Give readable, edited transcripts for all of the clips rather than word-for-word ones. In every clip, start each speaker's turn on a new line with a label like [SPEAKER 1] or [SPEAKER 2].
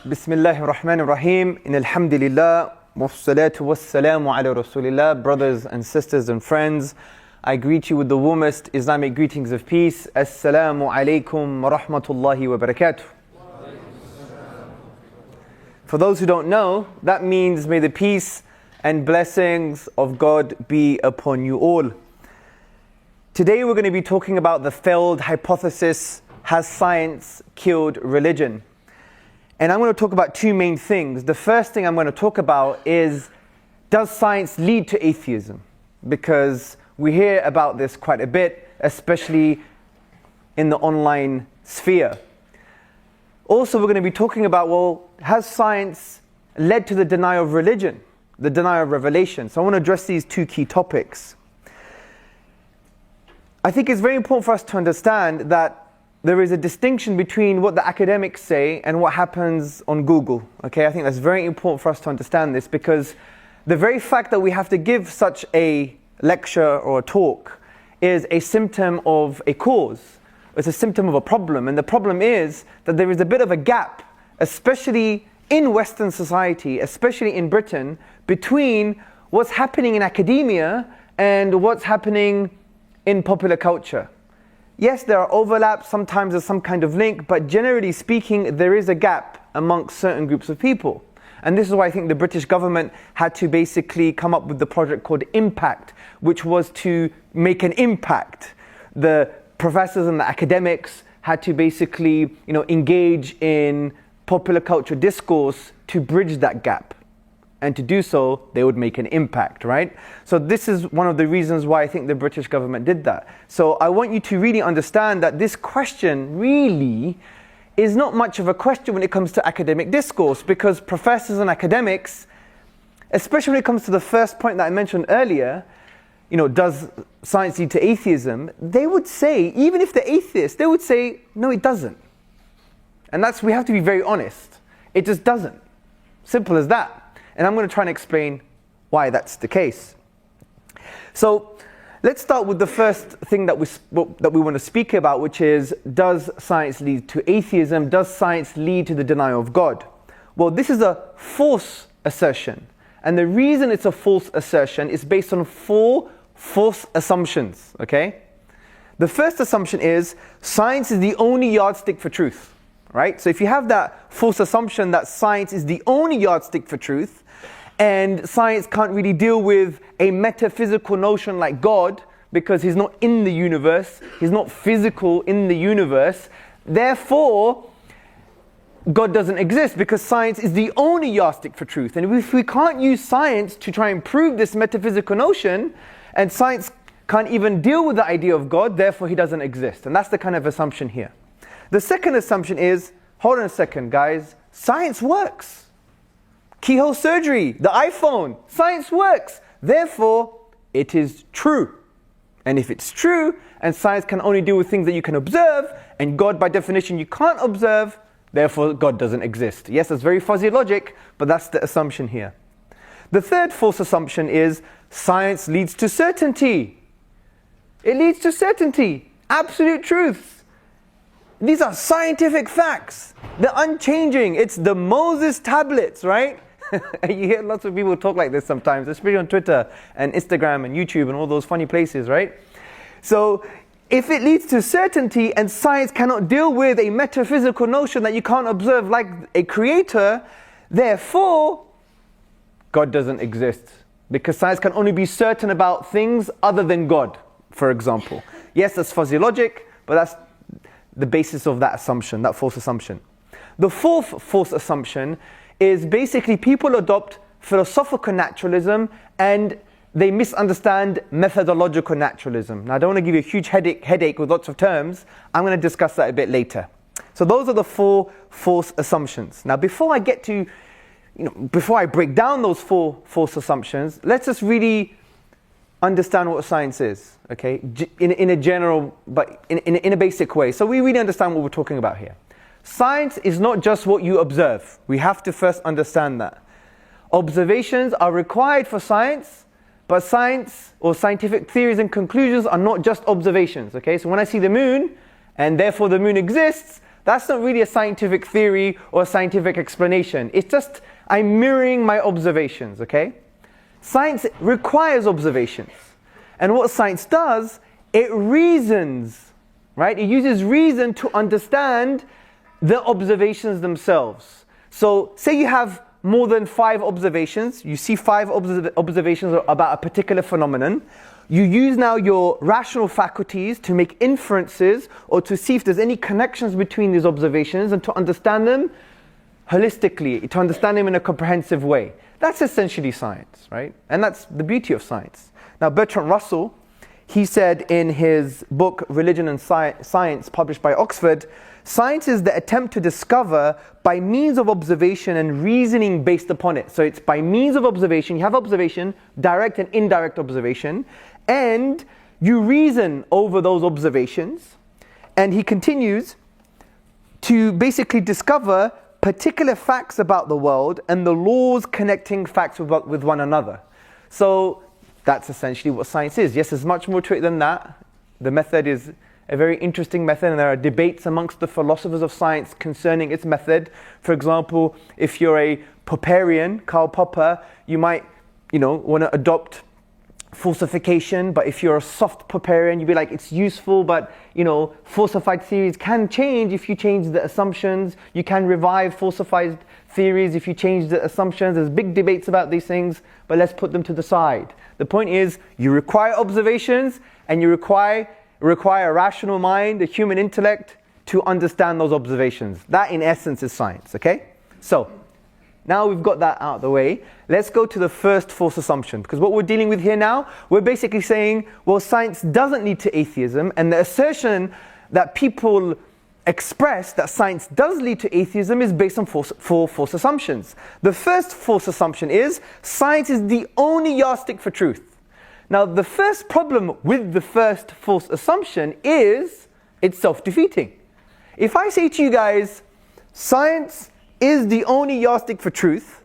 [SPEAKER 1] بسم الله الرحمن الرحيم إن الحمد لله والصلاة والسلام على رسول الله. Brothers and sisters and friends, I greet you with the warmest Islamic greetings of peace. Assalamu alaikum wa rahmatullahi wa barakatuh. For those who don't know, that means may the peace and blessings of God be upon you all. Today we're going to be talking about the failed hypothesis, has science killed religion? And I'm going to talk about two main things. The first thing I'm going to talk about is, does science lead to atheism? Because we hear about this quite a bit, especially in the online sphere. Also, we're going to be talking about, well, has science led to the denial of religion, the denial of revelation? So I want to address these two key topics. I think it's very important for us to understand that there is a distinction between what the academics say and what happens on Google. Okay, I think that's very important for us to understand this, because the very fact that we have to give such a lecture or a talk is a symptom of a cause. It's a symptom of a problem, and the problem is that there is a bit of a gap, especially in Western society, especially in Britain, between what's happening in academia and what's happening in popular culture. Yes, there are overlaps, sometimes there's some kind of link, but generally speaking, there is a gap amongst certain groups of people. And this is why I think the British government had to basically come up with the project called Impact, which was to make an impact. The professors and the academics had to basically, engage in popular culture discourse to bridge that gap. And to do so, they would make an impact, right? So this is one of the reasons why I think the British government did that. So I want you to really understand that this question really is not much of a question when it comes to academic discourse, because professors and academics, especially when it comes to the first point that I mentioned earlier, does science lead to atheism? They would say, even if they're atheists, they would say, no, it doesn't. And we have to be very honest. It just doesn't. Simple as that. And I'm going to try and explain why that's the case. So let's start with the first thing that we want to speak about, which is, does science lead to atheism? Does science lead to the denial of God? Well, this is a false assertion. And the reason it's a false assertion is based on 4 false assumptions, okay? The first assumption is, science is the only yardstick for truth, right? So if you have that false assumption that science is the only yardstick for truth, and science can't really deal with a metaphysical notion like God, because he's not in the universe, he's not physical in the universe, therefore God doesn't exist, because science is the only yardstick for truth. And if we can't use science to try and prove this metaphysical notion, and science can't even deal with the idea of God, therefore he doesn't exist. And that's the kind of assumption here. The second assumption is, hold on a second guys, science works. Keyhole surgery, the iPhone, science works. Therefore, it is true. And if it's true, and science can only deal with things that you can observe, and God by definition you can't observe, therefore God doesn't exist. Yes, that's very fuzzy logic, but that's the assumption here. The third false assumption is, science leads to certainty. It leads to certainty, absolute truths. These are scientific facts. They're unchanging. It's the Moses tablets, right? You hear lots of people talk like this sometimes, especially on Twitter and Instagram and YouTube and all those funny places, right? So if it leads to certainty and science cannot deal with a metaphysical notion that you can't observe like a creator, therefore God doesn't exist. Because science can only be certain about things other than God, for example. Yes, that's fuzzy logic, but that's the basis of that assumption, that false assumption. The fourth false assumption is basically people adopt philosophical naturalism and they misunderstand methodological naturalism. Now I don't want to give you a huge headache with lots of terms. I'm going to discuss that a bit later. So those are the 4 false assumptions. Now before I break down those 4 false assumptions, let's just really understand what science is, okay? In a general, but in a basic way. So we really understand what we're talking about here. Science is not just what you observe. We have to first understand that. Observations are required for science, but science or scientific theories and conclusions are not just observations, okay? So when I see the moon, and therefore the moon exists, That's not really a scientific theory or a scientific explanation. It's just I'm mirroring my observations, okay? Science requires observations. And what science does, it reasons, right? It uses reason to understand the observations themselves. So say you have more than 5 observations, you see 5 observations about a particular phenomenon, you use now your rational faculties to make inferences or to see if there's any connections between these observations and to understand them holistically, to understand them in a comprehensive way. That's essentially science, right? And that's the beauty of science. Now Bertrand Russell, he said in his book Religion and Science, published by Oxford, science is the attempt to discover by means of observation and reasoning based upon it. So it's by means of observation, you have observation, direct and indirect observation, and you reason over those observations. And he continues to basically discover particular facts about the world and the laws connecting facts with one another. So that's essentially what science is. Yes, there's much more to it than that. The method is a very interesting method, and there are debates amongst the philosophers of science concerning its method. For example, if you're a Popperian, Karl Popper, you might, want to adopt falsification, but if you're a soft Popperian, you'd be like, it's useful, but falsified theories can change if you change the assumptions. You can revive falsified theories if you change the assumptions. There's big debates about these things, but let's put them to the side. The point is, you require observations, and you require a rational mind, a human intellect, to understand those observations. That in essence is science, okay? So, now we've got that out of the way, let's go to the first false assumption. Because what we're dealing with here now, we're basically saying, well, science doesn't lead to atheism, and the assertion that people express that science does lead to atheism is based on four false assumptions. The first false assumption is, science is the only yardstick for truth. Now, the first problem with the first false assumption is it's self-defeating. If I say to you guys, science is the only yardstick for truth,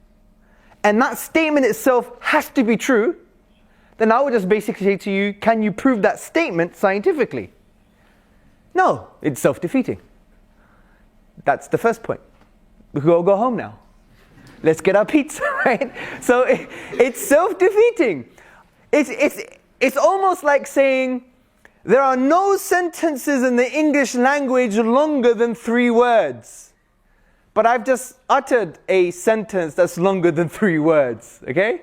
[SPEAKER 1] and that statement itself has to be true, then I would just basically say to you, can you prove that statement scientifically? No, it's self-defeating. That's the first point. We can all go home now. Let's get our pizza, right? So it's self-defeating. It's almost like saying there are no sentences in the English language longer than 3 words. But I've just uttered a sentence that's longer than 3 words, okay?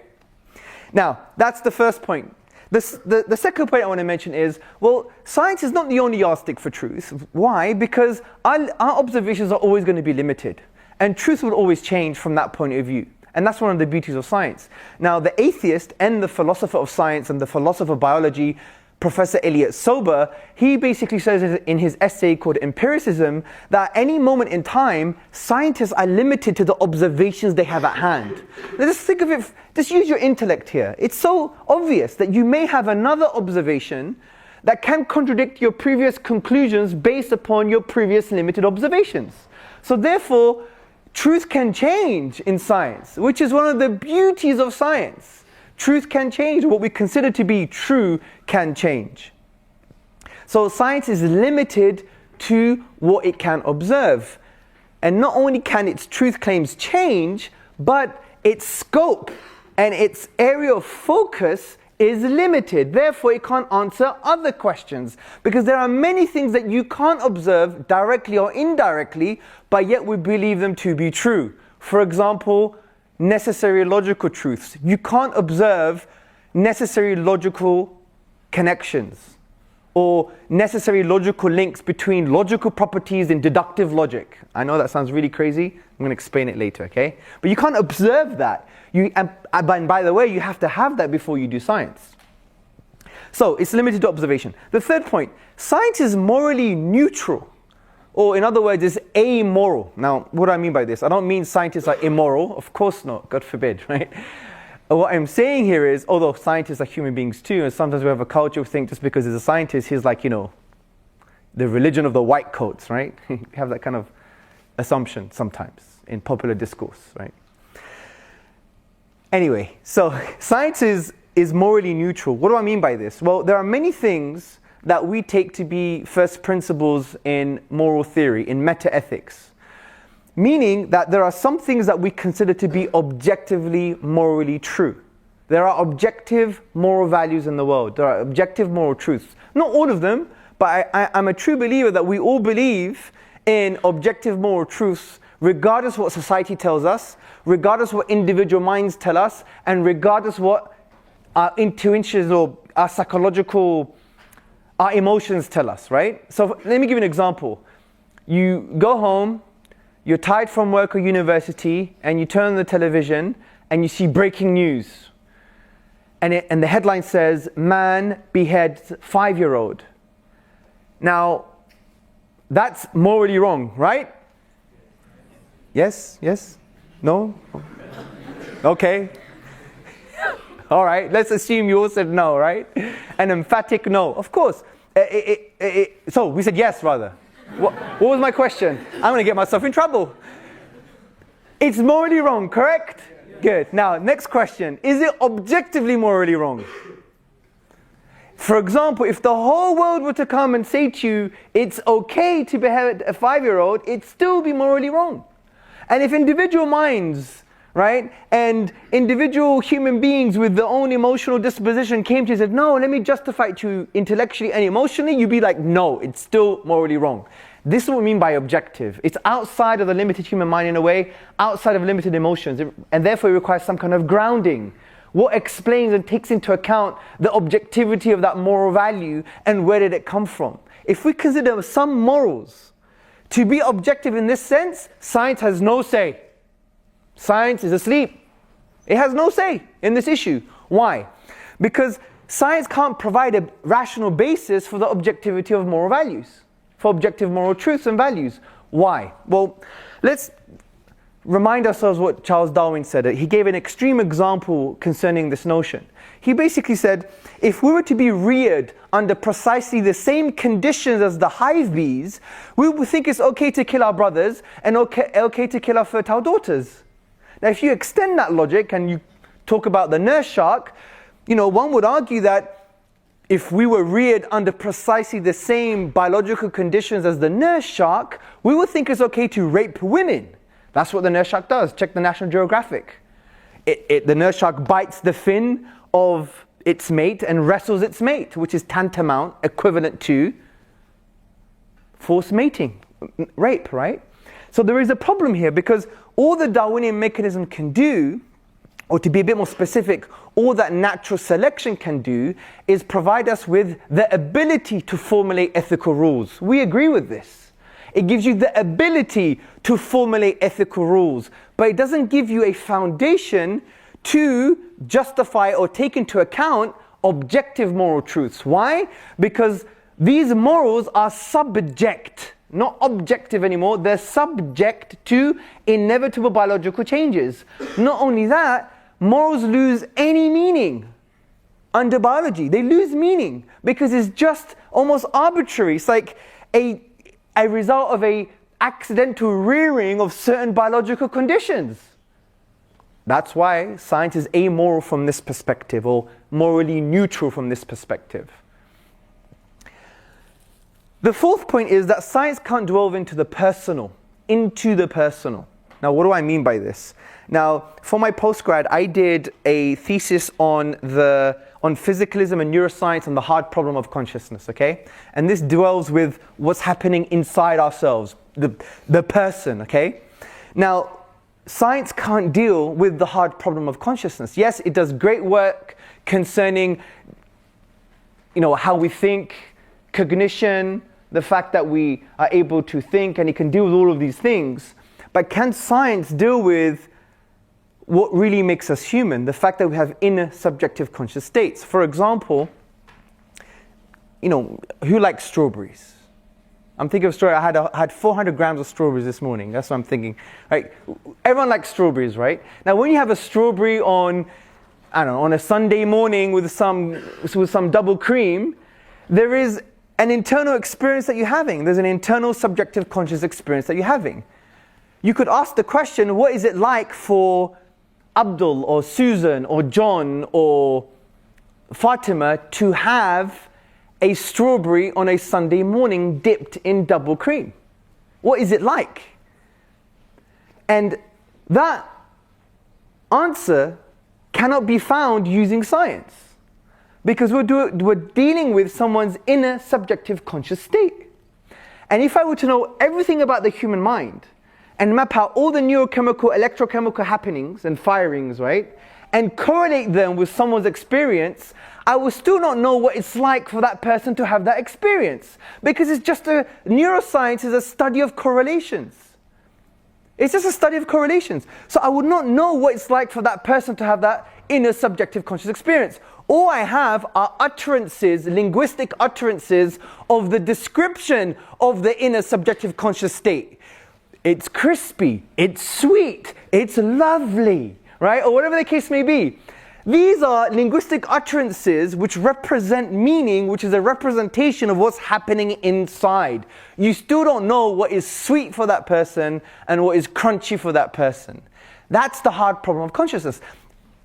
[SPEAKER 1] Now, that's the first point. The second point I want to mention is, well, science is not the only yardstick for truth. Why? Because our observations are always going to be limited. And truth will always change from that point of view. And that's one of the beauties of science. Now, the atheist and the philosopher of science and the philosopher of biology, Professor Elliot Sober, he basically says in his essay called Empiricism that at any moment in time, scientists are limited to the observations they have at hand. Now just think of it, just use your intellect here. It's so obvious that you may have another observation that can contradict your previous conclusions based upon your previous limited observations. So therefore, truth can change in science, which is one of the beauties of science. Truth can change. What we consider to be true can change. So science is limited to what it can observe. And not only can its truth claims change, but its scope and its area of focus is limited. Therefore, it can't answer other questions. Because there are many things that you can't observe directly or indirectly, but yet we believe them to be true. For example, necessary logical truths. You can't observe necessary logical connections or necessary logical links between logical properties in deductive logic. I know that sounds really crazy. I'm going to explain it later, okay? But you can't observe that. And by the way, you have to have that before you do science. So it's limited to observation. The third point, science is morally neutral. Or in other words, it's amoral. Now, what do I mean by this? I don't mean scientists are immoral. Of course not. God forbid, right? What I'm saying here is, although scientists are human beings too, and sometimes we have a culture of think just because he's a scientist, he's like, the religion of the white coats, right? We have that kind of assumption sometimes in popular discourse, right? Anyway, so science is morally neutral. What do I mean by this? Well, there are many things that we take to be first principles in moral theory, in meta-ethics. Meaning that there are some things that we consider to be objectively morally true. There are objective moral values in the world. There are objective moral truths. Not all of them, but I'm a true believer that we all believe in objective moral truths, regardless what society tells us, regardless what individual minds tell us, and regardless what our intuitions or our psychological, our emotions tell us, right? So let me give you an example. You go home, you're tired from work or university, and you turn on the television and you see breaking news. And the headline says, man beheads 5-year-old. Now, that's morally wrong, right? Yes? Yes? No? Okay. All right, let's assume you all said no, right? An emphatic no. Of course. So we said yes, rather. What was my question? I'm going to get myself in trouble. It's morally wrong, correct? Good. Now, next question. Is it objectively morally wrong? For example, if the whole world were to come and say to you, it's okay to behead a 5-year-old, it'd still be morally wrong. And if individual minds, right, and individual human beings with their own emotional disposition came to you and said, no, let me justify it to you intellectually and emotionally, you'd be like, no, it's still morally wrong. This is what we mean by objective. It's outside of the limited human mind in a way, outside of limited emotions, and therefore it requires some kind of grounding. What explains and takes into account the objectivity of that moral value and where did it come from? If we consider some morals to be objective in this sense, science has no say. Science is asleep. It has no say in this issue. Why? Because science can't provide a rational basis for the objectivity of moral values, for objective moral truths and values. Why? Well, let's remind ourselves what Charles Darwin said. He gave an extreme example concerning this notion. He basically said, if we were to be reared under precisely the same conditions as the hive bees, we would think it's okay to kill our brothers and okay to kill our fertile daughters. Now, if you extend that logic and you talk about the nurse shark, one would argue that if we were reared under precisely the same biological conditions as the nurse shark, we would think it's okay to rape women. That's what the nurse shark does. Check the National Geographic. The nurse shark bites the fin of its mate and wrestles its mate, which is tantamount, equivalent to forced mating, rape, right? So there is a problem here because all the Darwinian mechanism can do, or to be a bit more specific, all that natural selection can do is provide us with the ability to formulate ethical rules. We agree with this. It gives you the ability to formulate ethical rules, but it doesn't give you a foundation to justify or take into account objective moral truths. Why? Because these morals are subject, not objective anymore, they're subject to inevitable biological changes. Not only that, morals lose any meaning under biology. They lose meaning because it's just almost arbitrary. It's like a result of a accidental rearing of certain biological conditions. That's why science is amoral from this perspective, or morally neutral from this perspective. The fourth point is that science can't delve into the personal. Now, what do I mean by this? Now, for my postgrad, I did a thesis on physicalism and neuroscience and the hard problem of consciousness, okay? And this dwells with what's happening inside ourselves, the person, okay? Now, science can't deal with the hard problem of consciousness. Yes, it does great work concerning, how we think, cognition, the fact that we are able to think, and it can deal with all of these things. But can science deal with what really makes us human? The fact that we have inner subjective conscious states. For example, who likes strawberries? I'm thinking of a story. I had 400 grams of strawberries this morning. That's what I'm thinking. Right? Everyone likes strawberries, right? Now, when you have a strawberry on a Sunday morning with some double cream, there is an internal experience that you're having. There's an internal subjective conscious experience that you're having. You could ask the question, what is it like for Abdul or Susan or John or Fatima to have a strawberry on a Sunday morning dipped in double cream? What is it like? And that answer cannot be found using science, because we're dealing with someone's inner subjective conscious state. And if I were to know everything about the human mind and map out all the neurochemical, electrochemical happenings and firings, right, and correlate them with someone's experience, I will still not know what it's like for that person to have that experience, because it's just neuroscience is a study of correlations. It's just a study of correlations. So I would not know what it's like for that person to have that inner subjective conscious experience. All I have are utterances, linguistic utterances of the description of the inner subjective conscious state. It's crispy, it's sweet, it's lovely, right? Or whatever the case may be. These are linguistic utterances which represent meaning, which is a representation of what's happening inside. You still don't know what is sweet for that person and what is crunchy for that person. That's the hard problem of consciousness.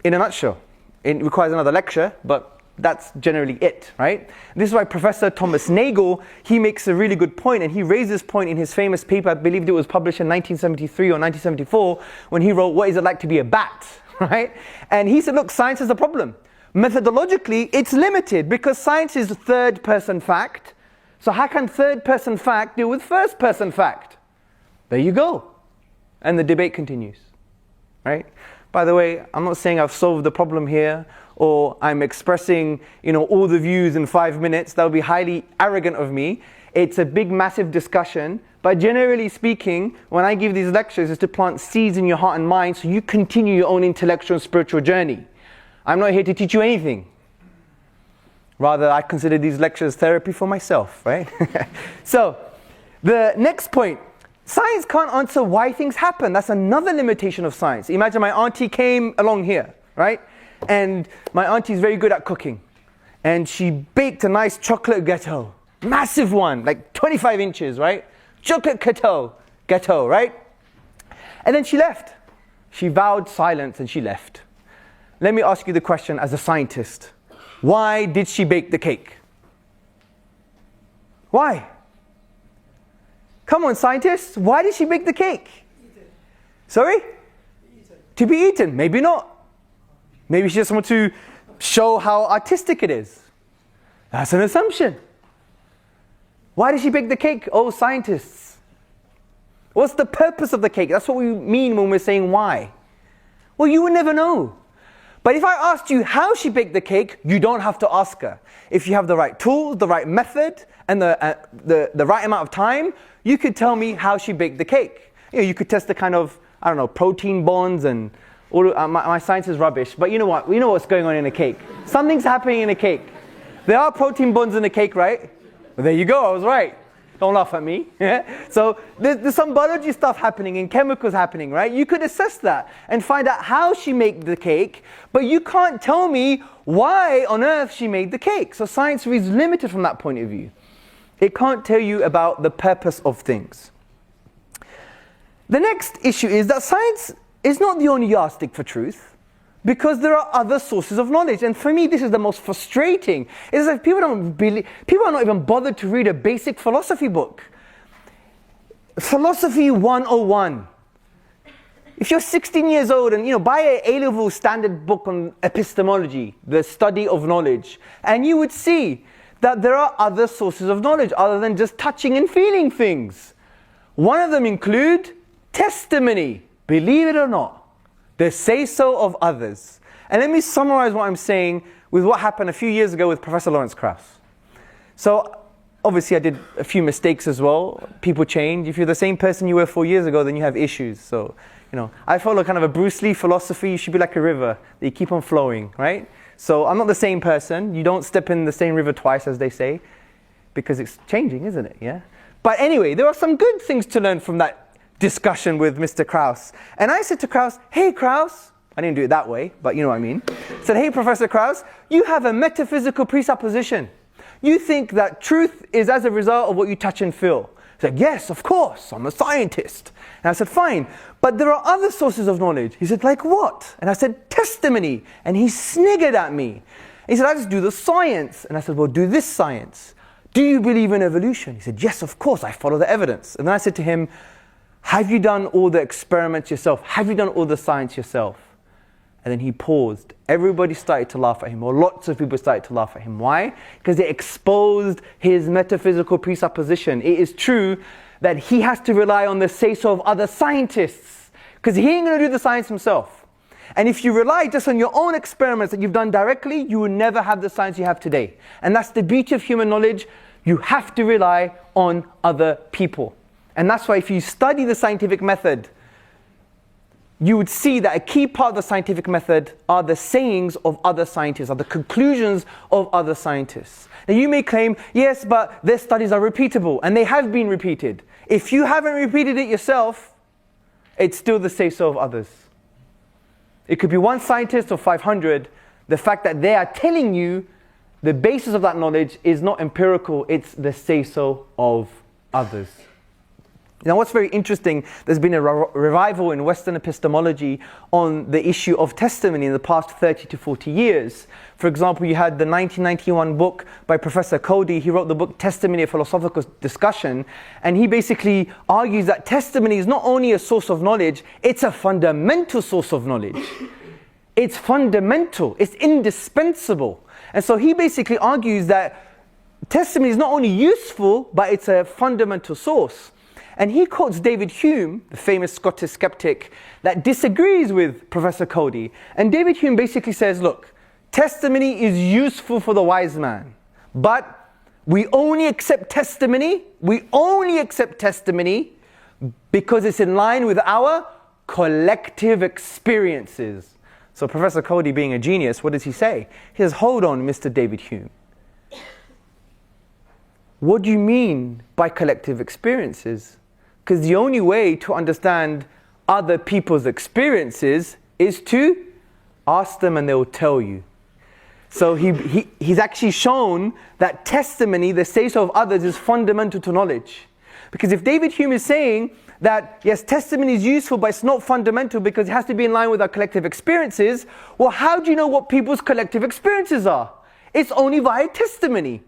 [SPEAKER 1] In a nutshell. It requires another lecture, but that's generally it, right? This is why Professor Thomas Nagel, he makes a really good point, and he raised this point in his famous paper, I believe it was published in 1973 or 1974, when he wrote, "What is it like to be a bat?" Right? And he said, look, science is a problem. Methodologically, it's limited because science is third-person fact. So how can third-person fact deal with first-person fact? There you go. And the debate continues, right? By the way, I'm not saying I've solved the problem here, or I'm expressing, all the views in 5 minutes. That would be highly arrogant of me. It's a big, massive discussion. But generally speaking, when I give these lectures, it's to plant seeds in your heart and mind so you continue your own intellectual and spiritual journey. I'm not here to teach you anything. Rather, I consider these lectures therapy for myself, right? So, the next point. Science can't answer why things happen. That's another limitation of science. Imagine my auntie came along here, right? And my auntie is very good at cooking. And she baked a nice chocolate gâteau. Massive one, like 25 inches, right? Chocolate gâteau, right? And then she left. She vowed silence and she left. Let me ask you the question as a scientist. Why did she bake the cake? Why? Come on, scientists. Why did she bake the cake? Sorry? To be eaten. Maybe not. Maybe she just wants to show how artistic it is. That's an assumption. Why did she bake the cake? Oh, scientists. What's the purpose of the cake? That's what we mean when we're saying why. Well, you would never know. But if I asked you how she baked the cake, you don't have to ask her. If you have the right tools, the right method, and the right amount of time, you could tell me how she baked the cake. You could test the kind of, protein bonds and all. My science is rubbish, but you know what? We know what's going on in a cake. Something's happening in a cake. There are protein bonds in a cake, right? Well, there you go, I was right. Don't laugh at me. So there's some biology stuff happening and chemicals happening, right? You could assess that and find out how she made the cake, but you can't tell me why on earth she made the cake. So science is limited from that point of view. It can't tell you about the purpose of things. The next issue is that science is not the only yardstick for truth, because there are other sources of knowledge. And for me, this is the most frustrating. It's like people are not even bothered to read a basic philosophy book. Philosophy 101. If you're 16 years old and buy an A-level standard book on epistemology, the study of knowledge, and you would see that there are other sources of knowledge other than just touching and feeling things. One of them include testimony, believe it or not. The say-so of others. And let me summarize what I'm saying with what happened a few years ago with Professor Lawrence Krauss. So, obviously I did a few mistakes as well. People change. If you're the same person you were 4 years ago, then you have issues. So, I follow kind of a Bruce Lee philosophy. You should be like a river. You keep on flowing, right? So, I'm not the same person. You don't step in the same river twice, as they say, because it's changing, isn't it? Yeah. But anyway, there are some good things to learn from that discussion with Mr. Krauss. And I said to Krauss, hey Krauss, I didn't do it that way, but you know what I mean. I said, hey Professor Krauss, you have a metaphysical presupposition. You think that truth is as a result of what you touch and feel. He said, yes, of course, I'm a scientist. And I said, fine, but there are other sources of knowledge. He said, like what? And I said, testimony. And he sniggered at me. He said, I just do the science. And I said, well, do this science. Do you believe in evolution? He said, yes, of course, I follow the evidence. And then I said to him, have you done all the experiments yourself? Have you done all the science yourself? And then he paused. Everybody started to laugh at him, or lots of people started to laugh at him. Why? Because it exposed his metaphysical presupposition. It is true that he has to rely on the say-so of other scientists, because he ain't going to do the science himself. And if you rely just on your own experiments that you've done directly, you will never have the science you have today. And that's the beauty of human knowledge. You have to rely on other people. And that's why if you study the scientific method, you would see that a key part of the scientific method are the sayings of other scientists, are the conclusions of other scientists. Now you may claim, yes, but their studies are repeatable, and they have been repeated. If you haven't repeated it yourself, it's still the say-so of others. It could be one scientist or 500. The fact that they are telling you the basis of that knowledge is not empirical, it's the say-so of others. Now what's very interesting, there's been a revival in Western epistemology on the issue of testimony in the past 30 to 40 years. For example, you had the 1991 book by Professor Cody. He wrote the book Testimony, a Philosophical Discussion, and he basically argues that testimony is not only a source of knowledge, it's a fundamental source of knowledge. It's fundamental, it's indispensable. And so he basically argues that testimony is not only useful, but it's a fundamental source. And he quotes David Hume, the famous Scottish skeptic, that disagrees with Professor Cody. And David Hume basically says, look, testimony is useful for the wise man, but we only accept testimony because it's in line with our collective experiences. So Professor Cody, being a genius, what does he say? He says, hold on, Mr. David Hume. What do you mean by collective experiences? Because the only way to understand other people's experiences is to ask them and they will tell you. So he's actually shown that testimony, the say-so of others, is fundamental to knowledge. Because if David Hume is saying that, yes, testimony is useful, but it's not fundamental because it has to be in line with our collective experiences, well, how do you know what people's collective experiences are? It's only via testimony.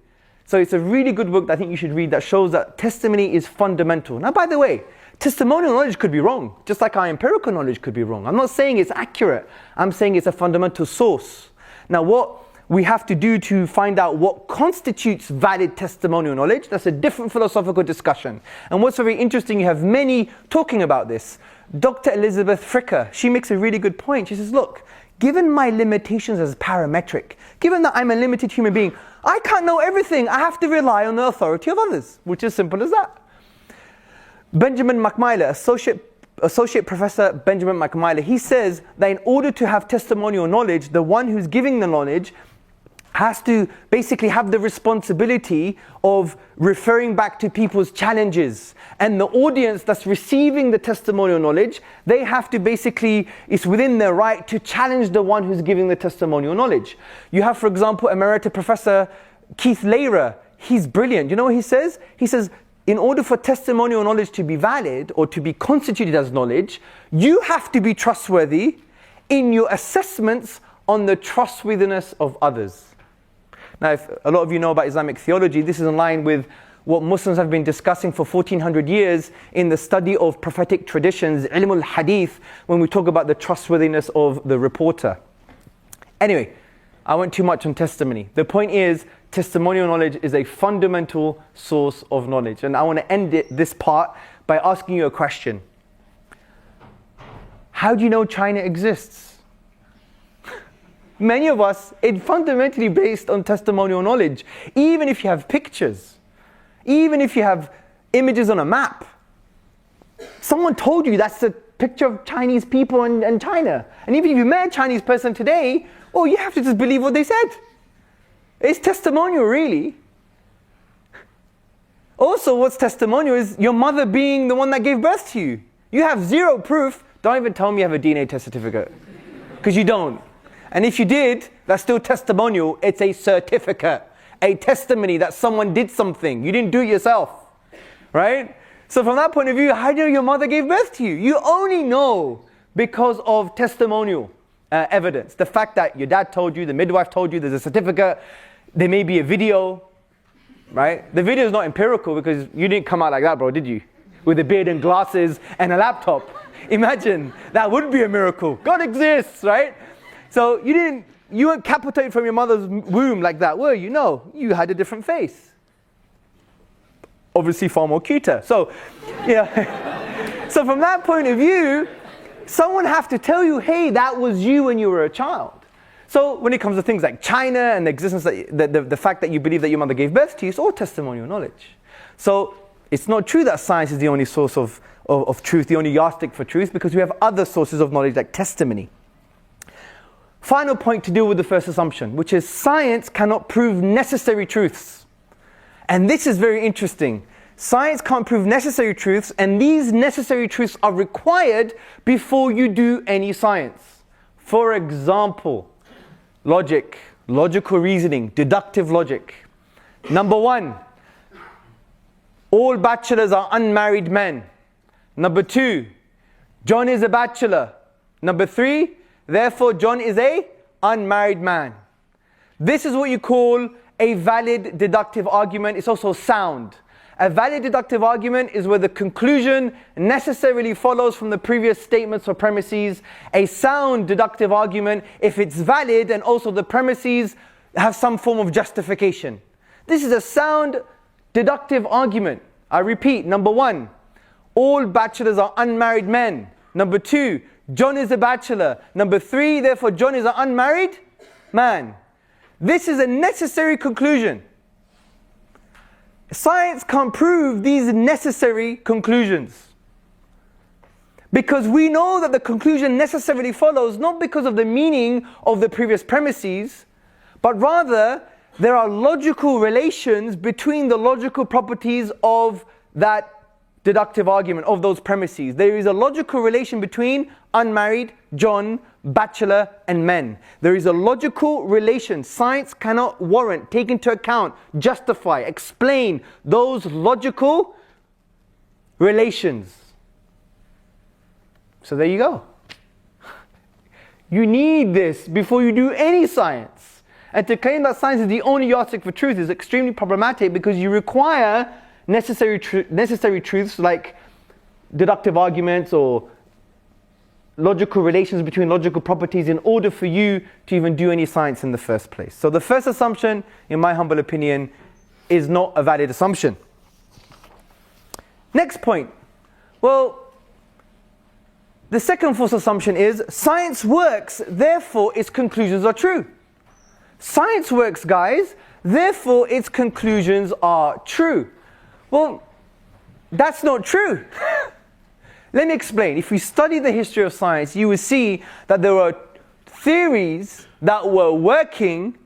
[SPEAKER 1] So it's a really good book that I think you should read that shows that testimony is fundamental. Now, by the way, testimonial knowledge could be wrong, just like our empirical knowledge could be wrong. I'm not saying it's accurate. I'm saying it's a fundamental source. Now, what we have to do to find out what constitutes valid testimonial knowledge, that's a different philosophical discussion. And what's very interesting, you have many talking about this. Dr. Elizabeth Fricker, she makes a really good point. She says, look, given my limitations as parametric, given that I'm a limited human being, I can't know everything. I have to rely on the authority of others, which is simple as that. Benjamin McMillan, Associate Professor Benjamin McMillan, he says that in order to have testimonial knowledge, the one who's giving the knowledge has to basically have the responsibility of referring back to people's challenges. And the audience that's receiving the testimonial knowledge, they have to basically, it's within their right to challenge the one who's giving the testimonial knowledge. You have, for example, Emerita Professor Keith Lehrer. He's brilliant. You know what he says? He says, in order for testimonial knowledge to be valid or to be constituted as knowledge, you have to be trustworthy in your assessments on the trustworthiness of others. Now, if a lot of you know about Islamic theology, this is in line with what Muslims have been discussing for 1400 years in the study of prophetic traditions, ilm al-hadith, when we talk about the trustworthiness of the reporter. Anyway, I went too much on testimony. The point is, testimonial knowledge is a fundamental source of knowledge. And I want to end this part by asking you a question. How do you know China exists? Many of us, it's fundamentally based on testimonial knowledge. Even if you have pictures, even if you have images on a map, someone told you that's a picture of Chinese people and China. And even if you met a Chinese person today, oh, you have to just believe what they said. It's testimonial, really. Also, what's testimonial is your mother being the one that gave birth to you. You have zero proof. Don't even tell me you have a DNA test certificate, because you don't. And if you did, that's still testimonial. It's a certificate, a testimony that someone did something. You didn't do it yourself, right? So from that point of view, how do you know your mother gave birth to you? You only know because of testimonial. evidence. The fact that your dad told you, the midwife told you, there's a certificate, there may be a video, right? The video is not empirical because you didn't come out like that, bro, did you? With a beard and glasses and a laptop. Imagine, that would be a miracle. God exists, right? So you weren't capitated from your mother's womb like that, were you? No, you had a different face. Obviously far more cuter. So, yeah. So from that point of view, someone have to tell you, hey, that was you when you were a child. So when it comes to things like China and the existence, the fact that you believe that your mother gave birth to you, it's all testimonial knowledge. So it's not true that science is the only source of truth, the only yardstick for truth, because we have other sources of knowledge like testimony. Final point to deal with the first assumption, which is science cannot prove necessary truths. And this is very interesting. Science can't prove necessary truths, and these necessary truths are required before you do any science. For example, logic, logical reasoning, deductive logic. Number one, all bachelors are unmarried men. Number two, John is a bachelor. Number three, therefore John is a unmarried man. This is what you call a valid deductive argument. It's also sound. A valid deductive argument is where the conclusion necessarily follows from the previous statements or premises. A sound deductive argument, if it's valid and also the premises have some form of justification. This is a sound deductive argument. I repeat, number one, all bachelors are unmarried men. Number two, John is a bachelor. Number three, therefore John is an unmarried man. This is a necessary conclusion. Science can't prove these necessary conclusions. Because we know that the conclusion necessarily follows not because of the meaning of the previous premises, but rather there are logical relations between the logical properties of that deductive argument, of those premises. There is a logical relation between unmarried, John, bachelor, and men. There is a logical relation. Science cannot warrant, take into account, justify, explain those logical relations. So there you go. You need this before you do any science. And to claim that science is the only yardstick for truth is extremely problematic because you require necessary truths like deductive arguments or logical relations between logical properties in order for you to even do any science in the first place. So the first assumption, in my humble opinion, is not a valid assumption. Next point. Well, the second false assumption is science works, therefore its conclusions are true. Science works, guys, therefore its conclusions are true. Well, that's not true. Let me explain. If we study the history of science, you will see that there were theories that were working,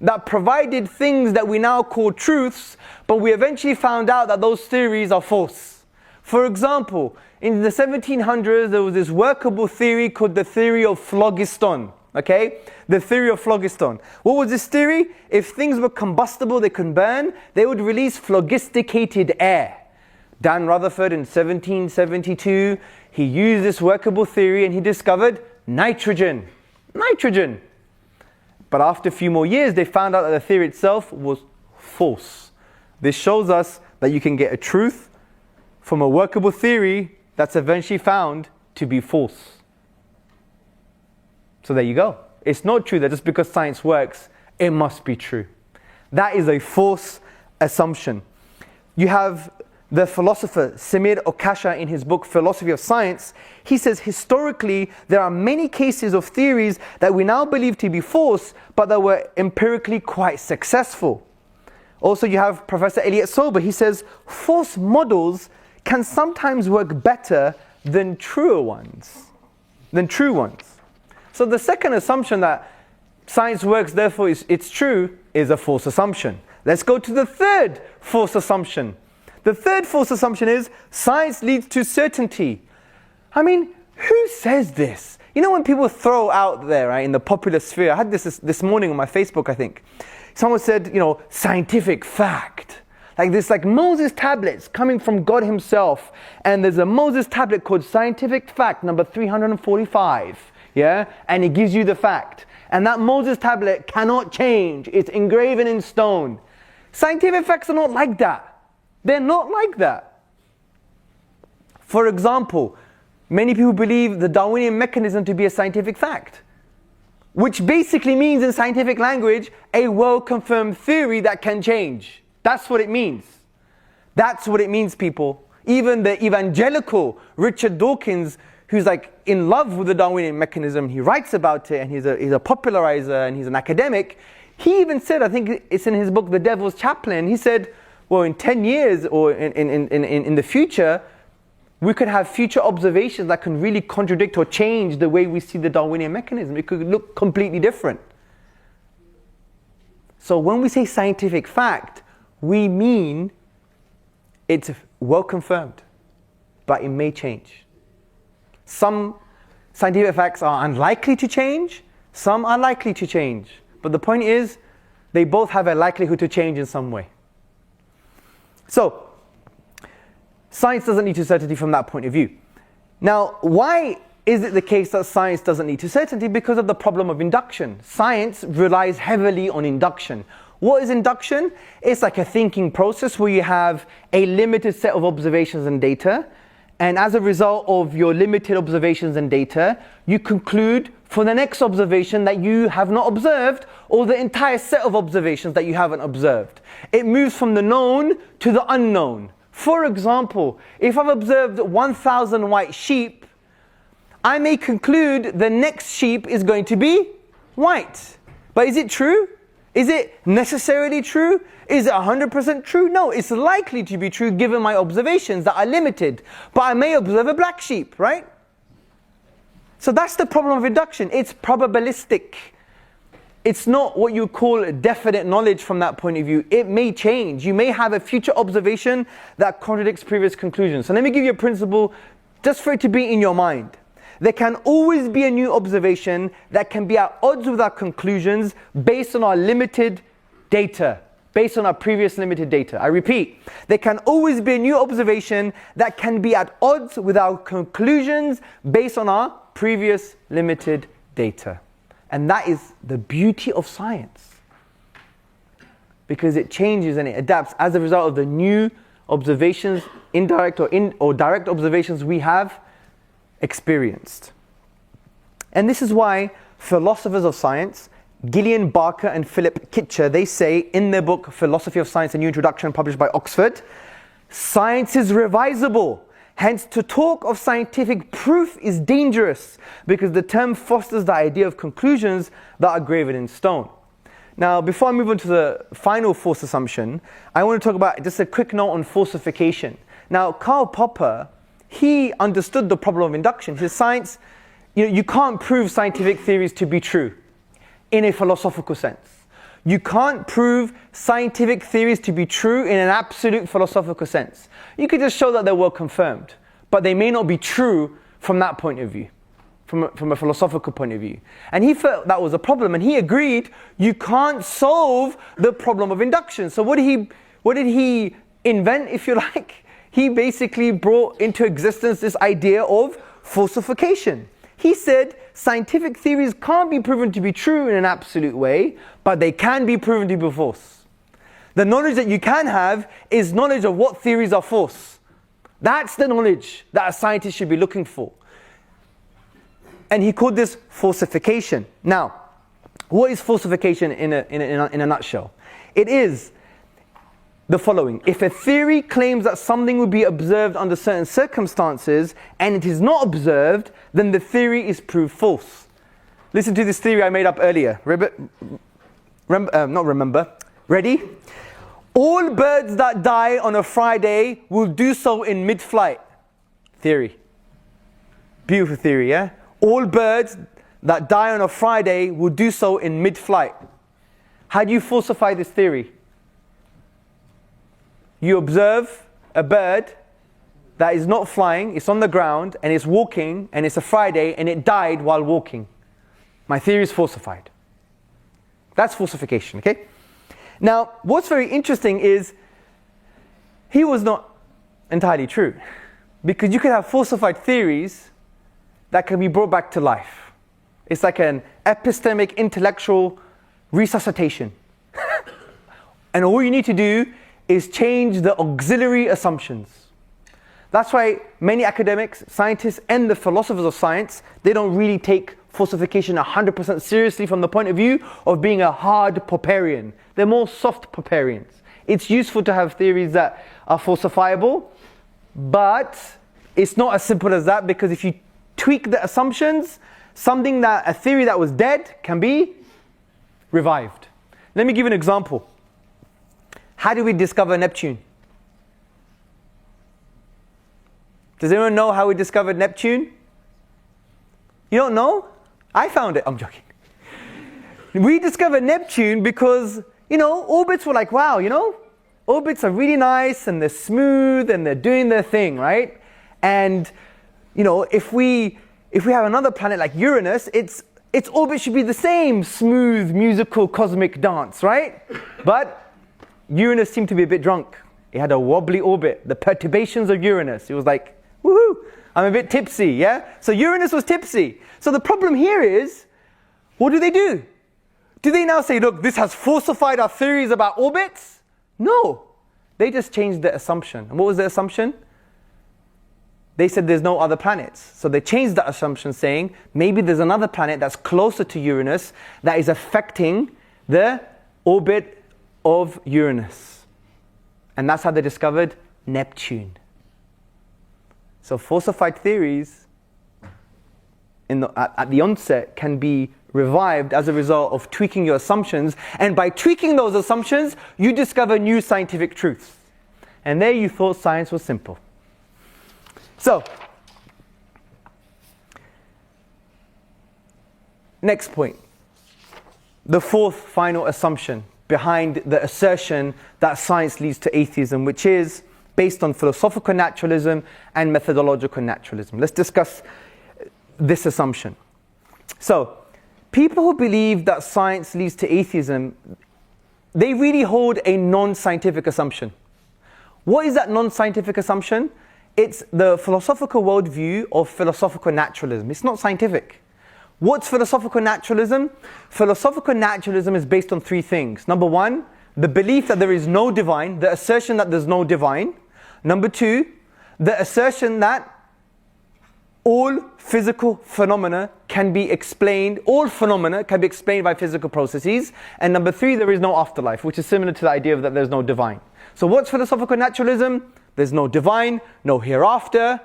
[SPEAKER 1] that provided things that we now call truths, but we eventually found out that those theories are false. For example, in the 1700s, there was this workable theory called the theory of phlogiston. Okay? The theory of phlogiston. What was this theory? If things were combustible, they could burn, they would release phlogisticated air. Dan Rutherford in 1772, he used this workable theory and he discovered nitrogen. Nitrogen. But after a few more years, they found out that the theory itself was false. This shows us that you can get a truth from a workable theory that's eventually found to be false. So there you go. It's not true that just because science works, it must be true. That is a false assumption. You have the philosopher Samir Okasha in his book Philosophy of Science. He says historically there are many cases of theories that we now believe to be false, but that were empirically quite successful. Also you have Professor Elliot Sober. He says false models can sometimes work better than true ones. So the second assumption that science works, therefore it's true, is a false assumption. Let's go to the third false assumption. The third false assumption is science leads to certainty. I mean, who says this? You know when people throw out there, right, in the popular sphere, I had this morning on my Facebook, I think. Someone said, scientific fact. Like this, like Moses tablets coming from God himself. And there's a Moses tablet called Scientific Fact number 345. yeah? And it gives you the fact. And that Moses tablet cannot change. It's engraven in stone. Scientific facts are not like that. They're not like that. For example, many people believe the Darwinian mechanism to be a scientific fact, which basically means in scientific language, a well-confirmed theory that can change. That's what it means. That's what it means, people. Even the evangelical Richard Dawkins, who's like in love with the Darwinian mechanism, he writes about it, and he's a popularizer, and he's an academic. He even said, I think it's in his book, The Devil's Chaplain, he said, well, in 10 years or in the future, we could have future observations that can really contradict or change the way we see the Darwinian mechanism. It could look completely different. So when we say scientific fact, we mean it's well confirmed, but it may change. Some scientific facts are unlikely to change, some are likely to change. But the point is, they both have a likelihood to change in some way. So, science doesn't lead to certainty from that point of view. Now, why is it the case that science doesn't lead to certainty? Because of the problem of induction. Science relies heavily on induction. What is induction? It's like a thinking process where you have a limited set of observations and data, and as a result of your limited observations and data, you conclude for the next observation that you have not observed, or the entire set of observations that you haven't observed. It moves from the known to the unknown. For example, if I've observed 1,000 white sheep, I may conclude the next sheep is going to be white. But is it true? Is it necessarily true? Is it 100% true? No, it's likely to be true given my observations that are limited. But I may observe a black sheep, right? So that's the problem of induction. It's probabilistic. It's not what you call definite knowledge from that point of view. It may change. You may have a future observation that contradicts previous conclusions. So let me give you a principle just for it to be in your mind. There can always be a new observation that can be at odds with our conclusions based on our limited data, based on our previous limited data. I repeat, there can always be a new observation that can be at odds with our conclusions based on our previous limited data. And that is the beauty of science, because it changes and it adapts as a result of the new observations, indirect or direct observations we have experienced. And this is why philosophers of science, Gillian Barker and Philip Kitcher, they say in their book Philosophy of Science, a New Introduction, published by Oxford, science is revisable. Hence, to talk of scientific proof is dangerous, because the term fosters the idea of conclusions that are graven in stone. Now, before I move on to the final false assumption, I want to talk about just a quick note on falsification. Now, Karl Popper, he understood the problem of induction. His science, you can't prove scientific theories to be true in a philosophical sense. You can't prove scientific theories to be true in an absolute philosophical sense. You could just show that they're well confirmed, but they may not be true from that point of view, from a philosophical point of view. And he felt that was a problem, and he agreed you can't solve the problem of induction. So what did he invent, if you like? He basically brought into existence this idea of falsification. He said scientific theories can't be proven to be true in an absolute way, but they can be proven to be false. The knowledge that you can have is knowledge of what theories are false. That's the knowledge that a scientist should be looking for. And he called this falsification. Now, what is falsification in a nutshell? It is the following. If a theory claims that something will be observed under certain circumstances and it is not observed, then the theory is proved false. Listen to this theory I made up earlier. Ready? All birds that die on a Friday will do so in mid-flight. Theory. Beautiful theory, yeah? All birds that die on a Friday will do so in mid-flight. How do you falsify this theory? You observe a bird that is not flying, it's on the ground, and it's walking, and it's a Friday, and it died while walking. My theory is falsified. That's falsification, okay? Now, what's very interesting is, he was not entirely true. Because you could have falsified theories that can be brought back to life. It's like an epistemic intellectual resuscitation. And all you need to do is change the auxiliary assumptions. That's why many academics, scientists, and the philosophers of science, they don't really take falsification 100% seriously from the point of view of being a hard Popperian. They're more soft Popperians. It's useful to have theories that are falsifiable, but it's not as simple as that, because if you tweak the assumptions, a theory that was dead can be revived. Let me give you an example. How did we discover Neptune? Does anyone know how we discovered Neptune? You don't know? I found it. I'm joking. We discovered Neptune because, orbits were like, wow, orbits are really nice and they're smooth and they're doing their thing, right? And, if we have another planet like Uranus, its orbit should be the same smooth, musical, cosmic dance, right? But Uranus seemed to be a bit drunk. It had a wobbly orbit, the perturbations of Uranus. It was like, woohoo, I'm a bit tipsy, yeah? So Uranus was tipsy. So the problem here is, what do? Do they now say, look, this has falsified our theories about orbits? No. They just changed the assumption. And what was the assumption? They said there's no other planets. So they changed that assumption, saying maybe there's another planet that's closer to Uranus that is affecting the orbit of Uranus. And that's how they discovered Neptune. So falsified theories at the onset can be revived as a result of tweaking your assumptions. And by tweaking those assumptions, you discover new scientific truths. And there you thought science was simple. So, next point. The fourth final assumption behind the assertion that science leads to atheism, which is based on philosophical naturalism and methodological naturalism. Let's discuss this assumption. So, people who believe that science leads to atheism, they really hold a non-scientific assumption. What is that non-scientific assumption? It's the philosophical worldview of philosophical naturalism. It's not scientific. What's philosophical naturalism? Philosophical naturalism is based on three things. Number one, the belief that there is no divine, the assertion that there's no divine. Number two, the assertion that all physical phenomena can be explained, all phenomena can be explained by physical processes. And number three, there is no afterlife, which is similar to the idea that there's no divine. So what's philosophical naturalism? There's no divine, no hereafter,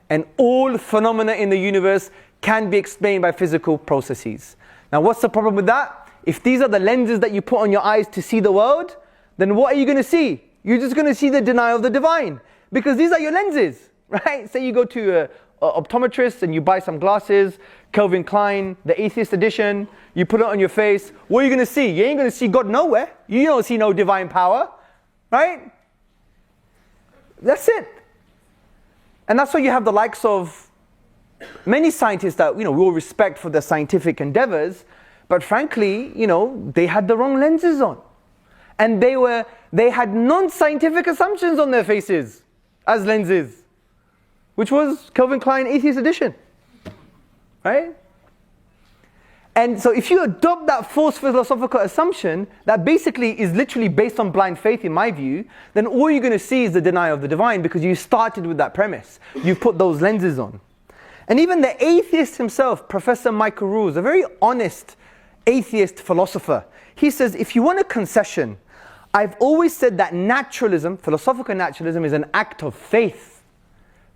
[SPEAKER 1] and all phenomena in the universe can be explained by physical processes. Now what's the problem with that? If these are the lenses that you put on your eyes to see the world, then what are you going to see? You're just going to see the denial of the divine, because these are your lenses, right? Say you go to an optometrist and you buy some glasses, Calvin Klein, the atheist edition, you put it on your face. What are you going to see? You ain't going to see God nowhere. You don't see no divine power, right? That's it. And that's why you have the likes of many scientists that, we all respect for their scientific endeavors, but frankly, they had the wrong lenses on. And they had non-scientific assumptions on their faces as lenses, which was Calvin Klein Atheist Edition, right? And so if you adopt that false philosophical assumption that basically is literally based on blind faith, in my view, then all you're going to see is the denial of the divine, because you started with that premise. You put those lenses on. And even the atheist himself, Professor Michael Rules, a very honest atheist philosopher, he says, if you want a concession, I've always said that naturalism, philosophical naturalism, is an act of faith.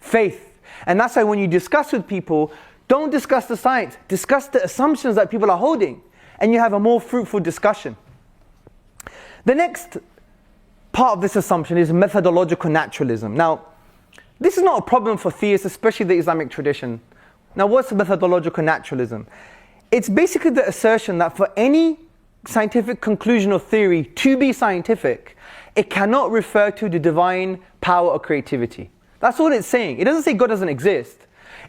[SPEAKER 1] Faith. And that's why when you discuss with people, don't discuss the science, discuss the assumptions that people are holding, and you have a more fruitful discussion. The next part of this assumption is methodological naturalism. Now, this is not a problem for theists, especially the Islamic tradition. Now, what's methodological naturalism? It's basically the assertion that for any scientific conclusion or theory to be scientific, it cannot refer to the divine power or creativity. That's all it's saying. It doesn't say God doesn't exist.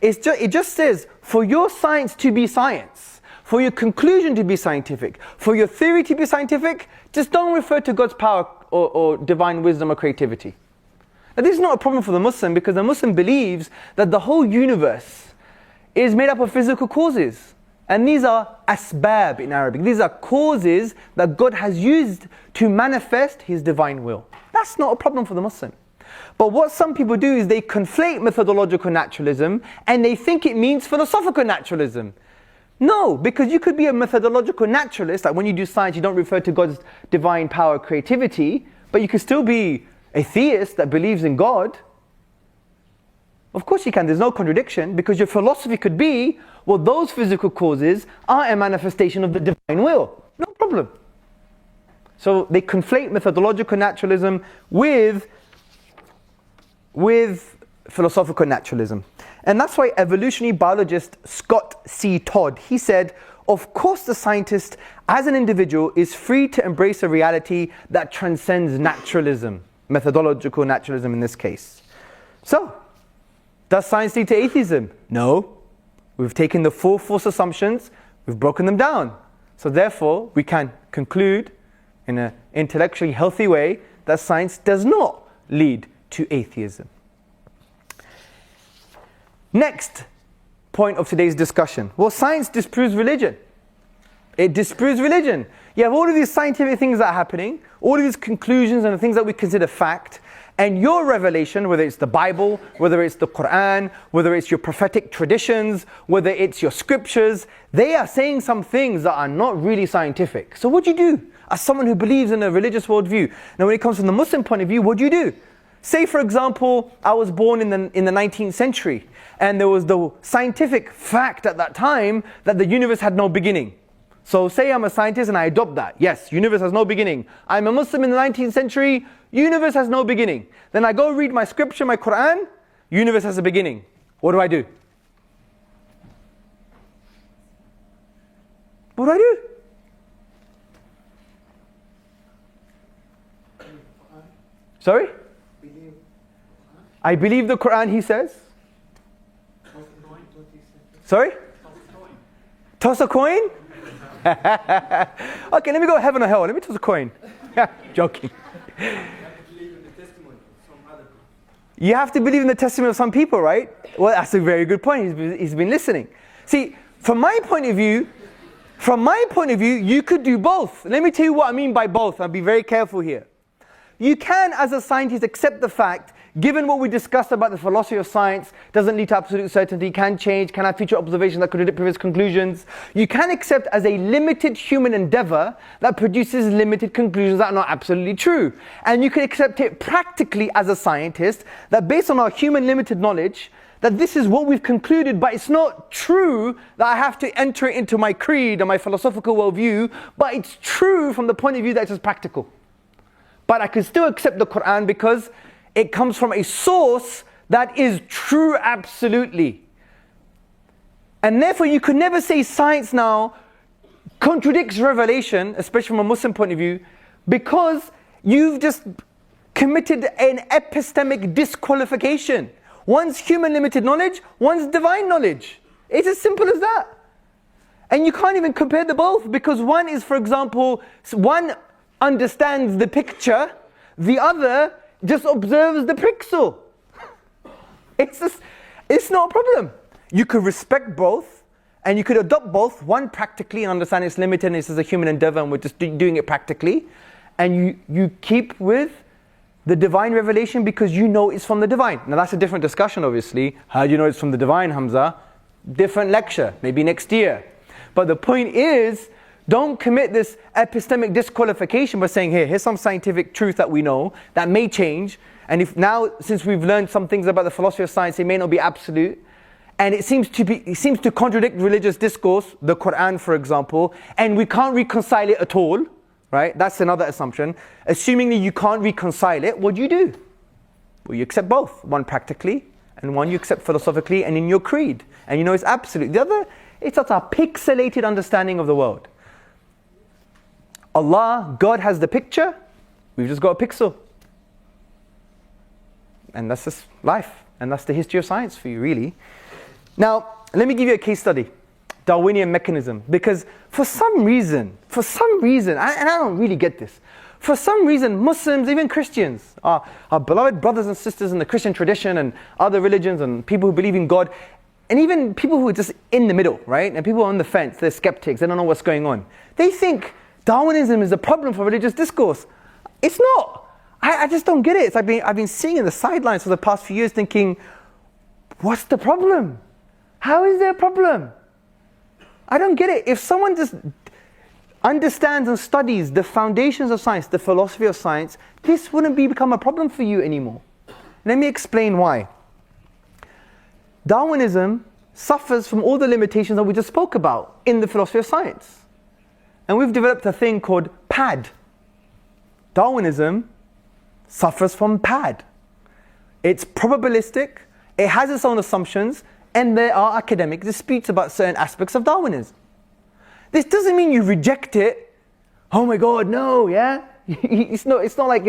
[SPEAKER 1] It just says, for your science to be science, for your conclusion to be scientific, for your theory to be scientific, just don't refer to God's power or divine wisdom or creativity. Now, this is not a problem for the Muslim, because the Muslim believes that the whole universe is made up of physical causes. And these are asbab in Arabic. These are causes that God has used to manifest His divine will. That's not a problem for the Muslim. But what some people do is they conflate methodological naturalism and they think it means philosophical naturalism. No, because you could be a methodological naturalist, like when you do science you don't refer to God's divine power, creativity, but you could still be a theist that believes in God. Of course you can, there's no contradiction, because your philosophy could be, well, those physical causes are a manifestation of the divine will. No problem. So they conflate methodological naturalism with philosophical naturalism. And that's why evolutionary biologist Scott C. Todd, he said, of course the scientist as an individual is free to embrace a reality that transcends naturalism, methodological naturalism in this case. So, does science lead to atheism? No. We've taken the four false assumptions, we've broken them down. So therefore, we can conclude in an intellectually healthy way that science does not lead to atheism. Next point of today's discussion. Well, science disproves religion. It disproves religion. You have all of these scientific things that are happening, all of these conclusions and the things that we consider fact, and your revelation, whether it's the Bible, whether it's the Quran, whether it's your prophetic traditions, whether it's your scriptures, they are saying some things that are not really scientific. So what do you do as someone who believes in a religious worldview? Now when it comes from the Muslim point of view, what do you do? Say for example, I was born in the 19th century, and there was the scientific fact at that time that the universe had no beginning. So say I'm a scientist and I adopt that. Yes, universe has no beginning. I'm a Muslim in the 19th century, universe has no beginning. Then I go read my scripture, my Quran, universe has a beginning. What do I do? What do I do? Sorry? I believe the Quran, he says. Sorry? Toss a coin? Okay, let me go heaven or hell. Let me toss a coin. Joking. You have to believe in the testimony of some people, right? Well, that's a very good point. He's been listening. See, from my point of view, you could do both. Let me tell you what I mean by both. I'll be very careful here. You can, as a scientist, accept the fact, given what we discussed about the philosophy of science, doesn't lead to absolute certainty, can change, can have future observations that contradict previous conclusions. You can accept as a limited human endeavor that produces limited conclusions that are not absolutely true. And you can accept it practically as a scientist, that based on our human limited knowledge, that this is what we've concluded, but it's not true that I have to enter it into my creed or my philosophical worldview, but it's true from the point of view that it's just practical. But I can still accept the Quran because it comes from a source that is true absolutely. And therefore you could never say science now contradicts revelation, especially from a Muslim point of view, because you've just committed an epistemic disqualification. One's human limited knowledge, one's divine knowledge. It's as simple as that. And you can't even compare the both, because one is, for example, one understands the picture, the other just observes the pixel. It's not a problem. You could respect both, and you could adopt both, one practically and understand it's limited and it's a human endeavor and we're just doing it practically, and you keep with the divine revelation because you know it's from the divine. Now that's a different discussion obviously. How do you know it's from the divine, Hamza? Different lecture, maybe next year. But the point is, don't commit this epistemic disqualification by saying, here's some scientific truth that we know that may change, and if now, since we've learned some things about the philosophy of science, it may not be absolute, and it seems to contradict religious discourse, the Quran for example, and we can't reconcile it at all, right? That's another assumption. Assuming that you can't reconcile it, what do? Well, you accept both, one practically, and one you accept philosophically and in your creed, and you know it's absolute. The other, it's such a pixelated understanding of the world. Allah, God has the picture, we've just got a pixel. And that's just life, and that's the history of science for you, really. Now, let me give you a case study, Darwinian mechanism, because for some reason, and I don't really get this, for some reason Muslims, even Christians, our beloved brothers and sisters in the Christian tradition and other religions and people who believe in God, and even people who are just in the middle, right? And people on the fence, they're skeptics, they don't know what's going on. They think Darwinism is a problem for religious discourse. It's not. I just don't get it. It's like I've been seeing in the sidelines for the past few years thinking, what's the problem? How is there a problem? I don't get it. If someone just understands and studies the foundations of science, the philosophy of science, this wouldn't become a problem for you anymore. Let me explain why. Darwinism suffers from all the limitations that we just spoke about in the philosophy of science. And we've developed a thing called PAD. Darwinism suffers from PAD. It's probabilistic, it has its own assumptions, and there are academic disputes about certain aspects of Darwinism. This doesn't mean you reject it. Oh my God, no, yeah? It's not like,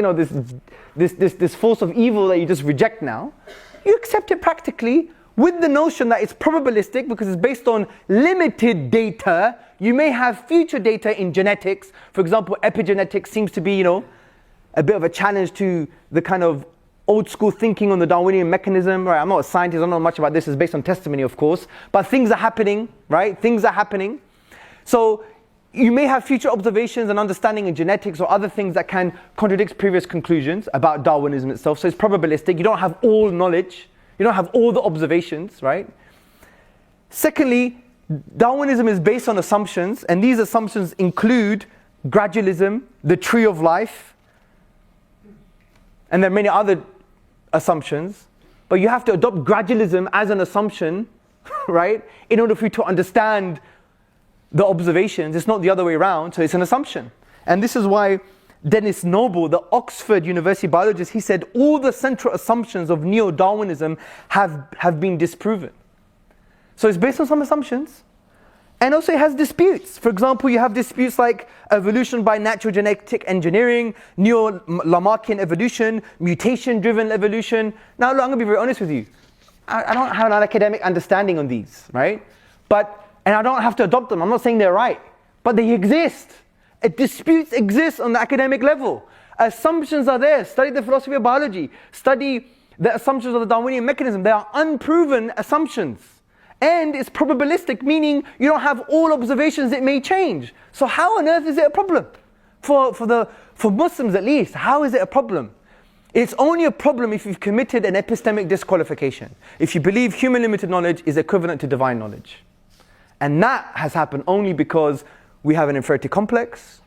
[SPEAKER 1] this force of evil that you just reject now. You accept it practically with the notion that it's probabilistic because it's based on limited data. You may have future data in genetics. For example, epigenetics seems to be, a bit of a challenge to the kind of old school thinking on the Darwinian mechanism. Right? I'm not a scientist, I don't know much about this. It's based on testimony, of course. But things are happening, right? Things are happening. So you may have future observations and understanding in genetics or other things that can contradict previous conclusions about Darwinism itself. So it's probabilistic. You don't have all knowledge. You don't have all the observations, right? Secondly, Darwinism is based on assumptions, and these assumptions include gradualism, the tree of life, and there are many other assumptions. But you have to adopt gradualism as an assumption, right? In order for you to understand the observations. It's not the other way around, so it's an assumption. And this is why Dennis Noble, the Oxford University biologist, he said all the central assumptions of neo-Darwinism have been disproven. So it's based on some assumptions. And also it has disputes. For example, you have disputes like evolution by natural genetic engineering, neo-Lamarckian evolution, mutation-driven evolution. Now look, I'm going to be very honest with you. I don't have an academic understanding on these, right? And I don't have to adopt them. I'm not saying they're right. But they exist. Disputes exist on the academic level. Assumptions are there. Study the philosophy of biology. Study the assumptions of the Darwinian mechanism. They are unproven assumptions. And it's probabilistic, meaning you don't have all observations, it may change. So how on earth is it a problem? For Muslims at least, how is it a problem? It's only a problem if you've committed an epistemic disqualification. If you believe human limited knowledge is equivalent to divine knowledge. And that has happened only because we have an inferiority complex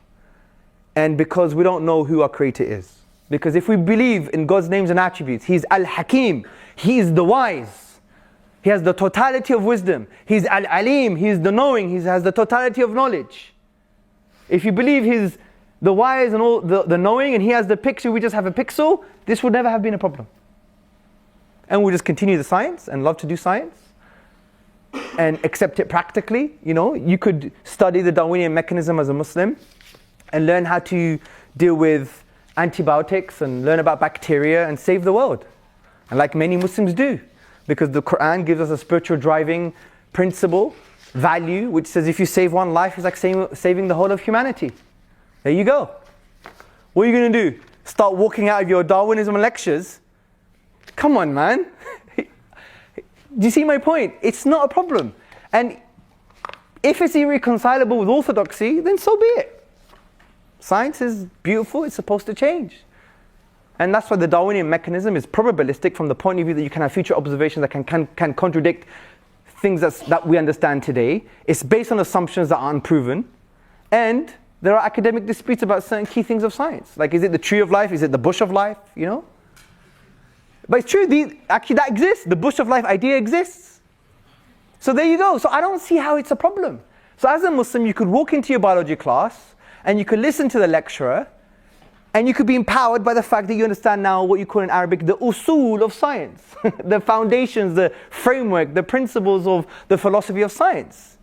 [SPEAKER 1] and because we don't know who our creator is. Because if we believe in God's names and attributes, He's Al-Hakim, He is the wise. He has the totality of wisdom. He's Al-Alim, He's the knowing, He has the totality of knowledge. If you believe He's the wise and all the knowing and He has the pixel, we just have a pixel, this would never have been a problem. And we'll just continue the science and love to do science and accept it practically. You could study the Darwinian mechanism as a Muslim and learn how to deal with antibiotics and learn about bacteria and save the world. And like many Muslims do. Because the Quran gives us a spiritual driving principle, value, which says if you save one life, it's like saving the whole of humanity. There you go. What are you going to do? Start walking out of your Darwinism lectures? Come on, man. Do you see my point? It's not a problem. And if it's irreconcilable with orthodoxy, then so be it. Science is beautiful, it's supposed to change. And that's why the Darwinian mechanism is probabilistic from the point of view that you can have future observations that can contradict things that we understand today. It's based on assumptions that are unproven. And there are academic disputes about certain key things of science. Like, is it the tree of life? Is it the bush of life? But it's true, actually that exists. The bush of life idea exists. So there you go. So I don't see how it's a problem. So as a Muslim, you could walk into your biology class and you could listen to the lecturer and you could be empowered by the fact that you understand now what you call in Arabic the usul of science. The foundations, the framework, the principles of the philosophy of science.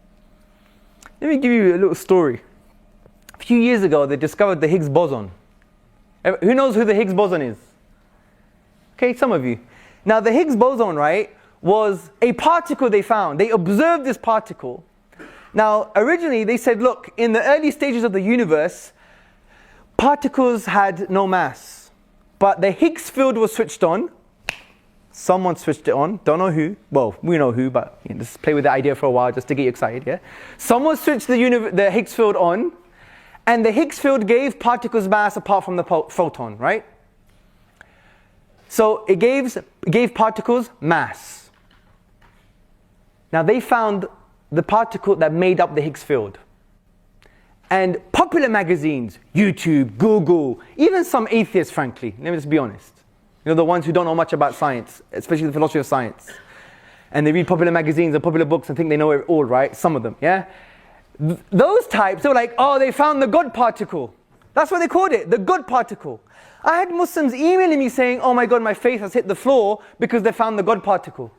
[SPEAKER 1] Let me give you a little story. A few years ago, they discovered the Higgs boson. Who knows who the Higgs boson is? Okay, some of you. Now the Higgs boson, right, was a particle they found. They observed this particle. Now originally they said, look, in the early stages of the universe, particles had no mass. But the Higgs field was switched on, Someone switched it on, don't know who. Well, we know who, but just play with the idea for a while just to get you excited, yeah? Someone switched the Higgs field on, and the Higgs field gave particles mass apart from the photon, right? So it gave particles mass. Now they found the particle that made up the Higgs field. And popular magazines, YouTube, Google, even some atheists, frankly, let me just be honest. The ones who don't know much about science, especially the philosophy of science. And they read popular magazines and popular books and think they know it all, right? Some of them, yeah? Those types, they were like, oh, they found the God particle. That's what they called it, the God particle. I had Muslims emailing me saying, oh my God, my faith has hit the floor because they found the God particle.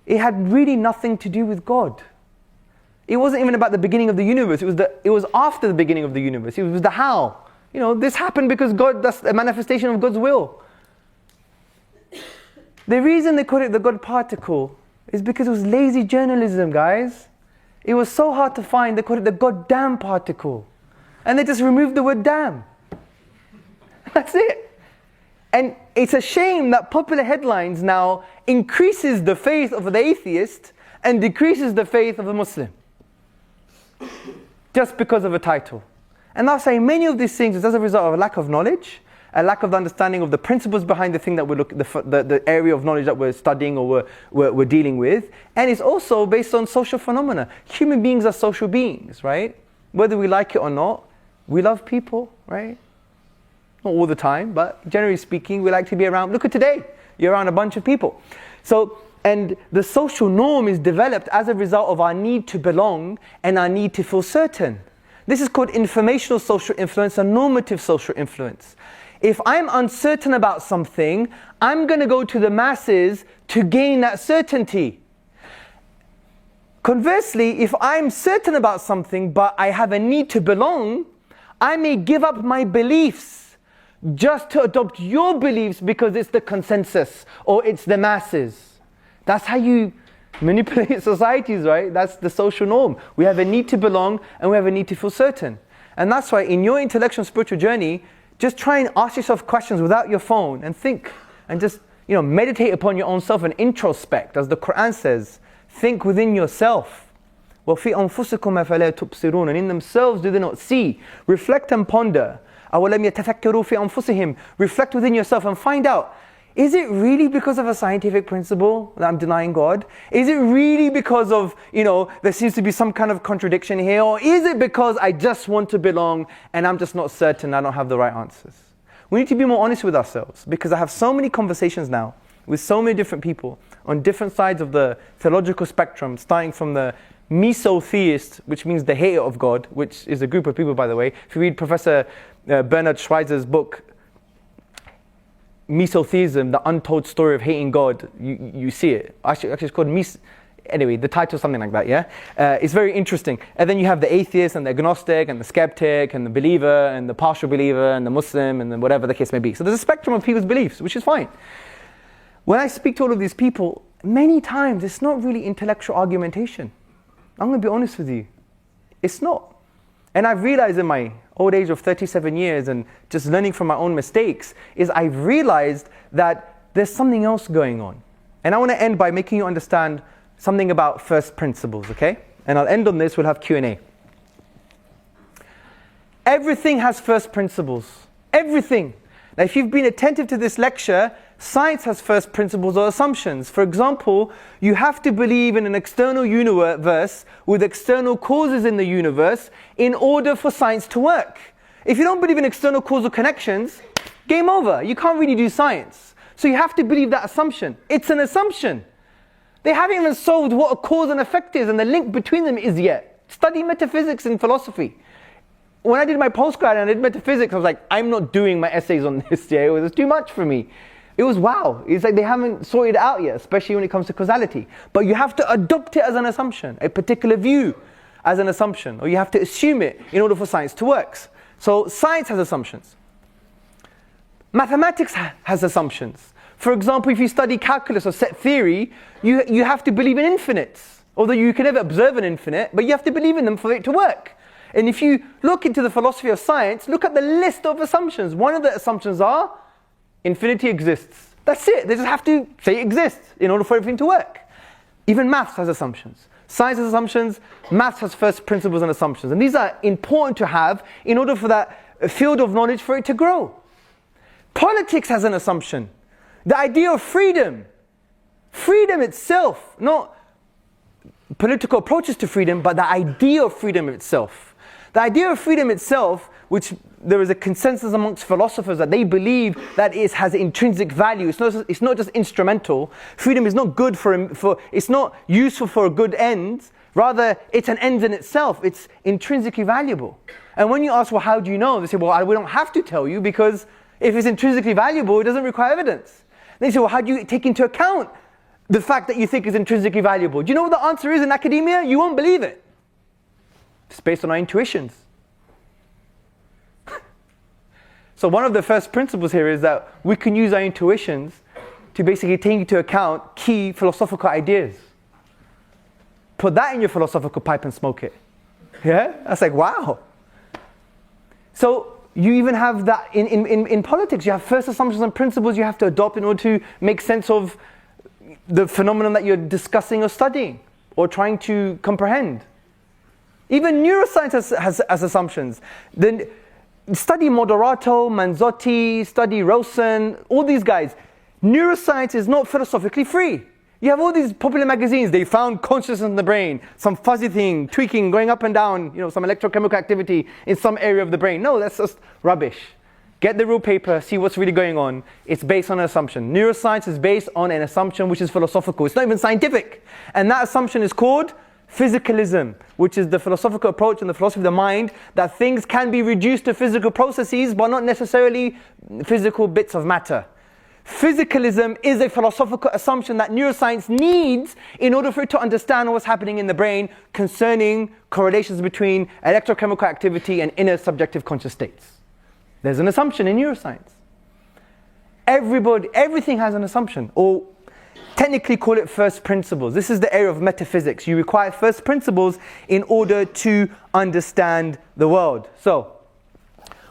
[SPEAKER 1] It had really nothing to do with God. It wasn't even about the beginning of the universe. It was after the beginning of the universe. It was the how. This happened because God, that's a manifestation of God's will. The reason they called it the God particle is because it was lazy journalism, guys. It was so hard to find, they called it the goddamn particle. And they just removed the word damn. That's it. And it's a shame that popular headlines now increases the faith of the atheist and decreases the faith of the Muslim. Just because of a title. And I'll say many of these things is as a result of a lack of knowledge, a lack of understanding of the principles behind the thing that we're the area of knowledge that we're studying or we're dealing with. And it's also based on social phenomena. Human beings are social beings, right? Whether we like it or not, we love people, right? Not all the time, but generally speaking, we like to be around. Look at today, you're around a bunch of people. And the social norm is developed as a result of our need to belong and our need to feel certain. This is called informational social influence and normative social influence. If I'm uncertain about something, I'm going to go to the masses to gain that certainty. Conversely, if I'm certain about something but I have a need to belong, I may give up my beliefs just to adopt your beliefs because it's the consensus or it's the masses. That's how you manipulate societies, right? That's the social norm. We have a need to belong and we have a need to feel certain. And that's why in your intellectual and spiritual journey, just try and ask yourself questions without your phone and think and just meditate upon your own self and introspect. As the Quran says, think within yourself. وَفِي أَنفُسِكُمْ أَفَلَا تُبْصِرُونَ. And in themselves do they not see? Reflect and ponder. أَوَلَمْ يَتَفَكَّرُوا فِي أَنفُسِهِمْ. Reflect within yourself and find out, is it really because of a scientific principle that I'm denying God? Is it really because of, there seems to be some kind of contradiction here? Or is it because I just want to belong and I'm just not certain, I don't have the right answers? We need to be more honest with ourselves, because I have so many conversations now with so many different people on different sides of the theological spectrum, starting from the meso-theist, which means the hater of God, which is a group of people, by the way. If you read Professor Bernard Schweitzer's book, Mesotheism, the untold story of hating God, you see it. Actually it's called anyway, the title is something like that, yeah? It's very interesting. And then you have the atheist and the agnostic and the skeptic and the believer and the partial believer and the Muslim and then whatever the case may be. So there's a spectrum of people's beliefs, which is fine. When I speak to all of these people, many times it's not really intellectual argumentation. I'm going to be honest with you. It's not. And I've realized in my old age of 37 years and just learning from my own mistakes, is I've realized that there's something else going on. And I want to end by making you understand something about first principles, okay? And I'll end on this, we'll have Q&A. Everything has first principles. Everything. Now if you've been attentive to this lecture, science has first principles or assumptions. For example, you have to believe in an external universe with external causes in the universe in order for science to work. If you don't believe in external causal connections, game over. You can't really do science. So you have to believe that assumption. It's an assumption. They haven't even solved what a cause and effect is and the link between them is yet. Study metaphysics and philosophy. When I did my postgrad and I did metaphysics, I was like, I'm not doing my essays on this yet. It was too much for me. It was wow. It's like they haven't sorted it out yet, especially when it comes to causality. But you have to adopt it as an assumption, a particular view as an assumption, or you have to assume it in order for science to work. So science has assumptions. Mathematics has assumptions. For example, if you study calculus or set theory, you have to believe in infinites. Although you can never observe an infinite, but you have to believe in them for it to work. And if you look into the philosophy of science, look at the list of assumptions. One of the assumptions are infinity exists. That's it. They just have to say it exists in order for everything to work. Even maths has assumptions. Science has assumptions. Maths has first principles and assumptions. And these are important to have in order for that field of knowledge for it to grow. Politics has an assumption. The idea of freedom. Freedom itself, not political approaches to freedom, but the idea of freedom itself. The idea of freedom itself, which there is a consensus amongst philosophers that they believe that it has intrinsic value. It's not just instrumental. Freedom is not good it's not useful for a good end. Rather, it's an end in itself. It's intrinsically valuable. And when you ask, well, how do you know? They say, well, we don't have to tell you because if it's intrinsically valuable, it doesn't require evidence. They say, well, how do you take into account the fact that you think is intrinsically valuable? Do you know what the answer is in academia? You won't believe it. It's based on our intuitions. So one of the first principles here is that we can use our intuitions to basically take into account key philosophical ideas. Put that in your philosophical pipe and smoke it. Yeah? That's like, wow. So you even have that in politics. You have first assumptions and principles you have to adopt in order to make sense of the phenomenon that you're discussing or studying or trying to comprehend. Even neuroscience has assumptions. Then study Moderato, Manzotti, study Rosen, all these guys. Neuroscience is not philosophically free. You have all these popular magazines, they found consciousness in the brain, some fuzzy thing, tweaking, going up and down, some electrochemical activity in some area of the brain. No, that's just rubbish. Get the real paper, see what's really going on. It's based on an assumption. Neuroscience is based on an assumption which is philosophical. It's not even scientific. And that assumption is called physicalism, which is the philosophical approach and the philosophy of the mind that things can be reduced to physical processes but not necessarily physical bits of matter. Physicalism is a philosophical assumption that neuroscience needs in order for it to understand what's happening in the brain concerning correlations between electrochemical activity and inner subjective conscious states. There's an assumption in neuroscience. Everything has an assumption, or technically call it first principles. This is the area of metaphysics. You require first principles in order to understand the world. So,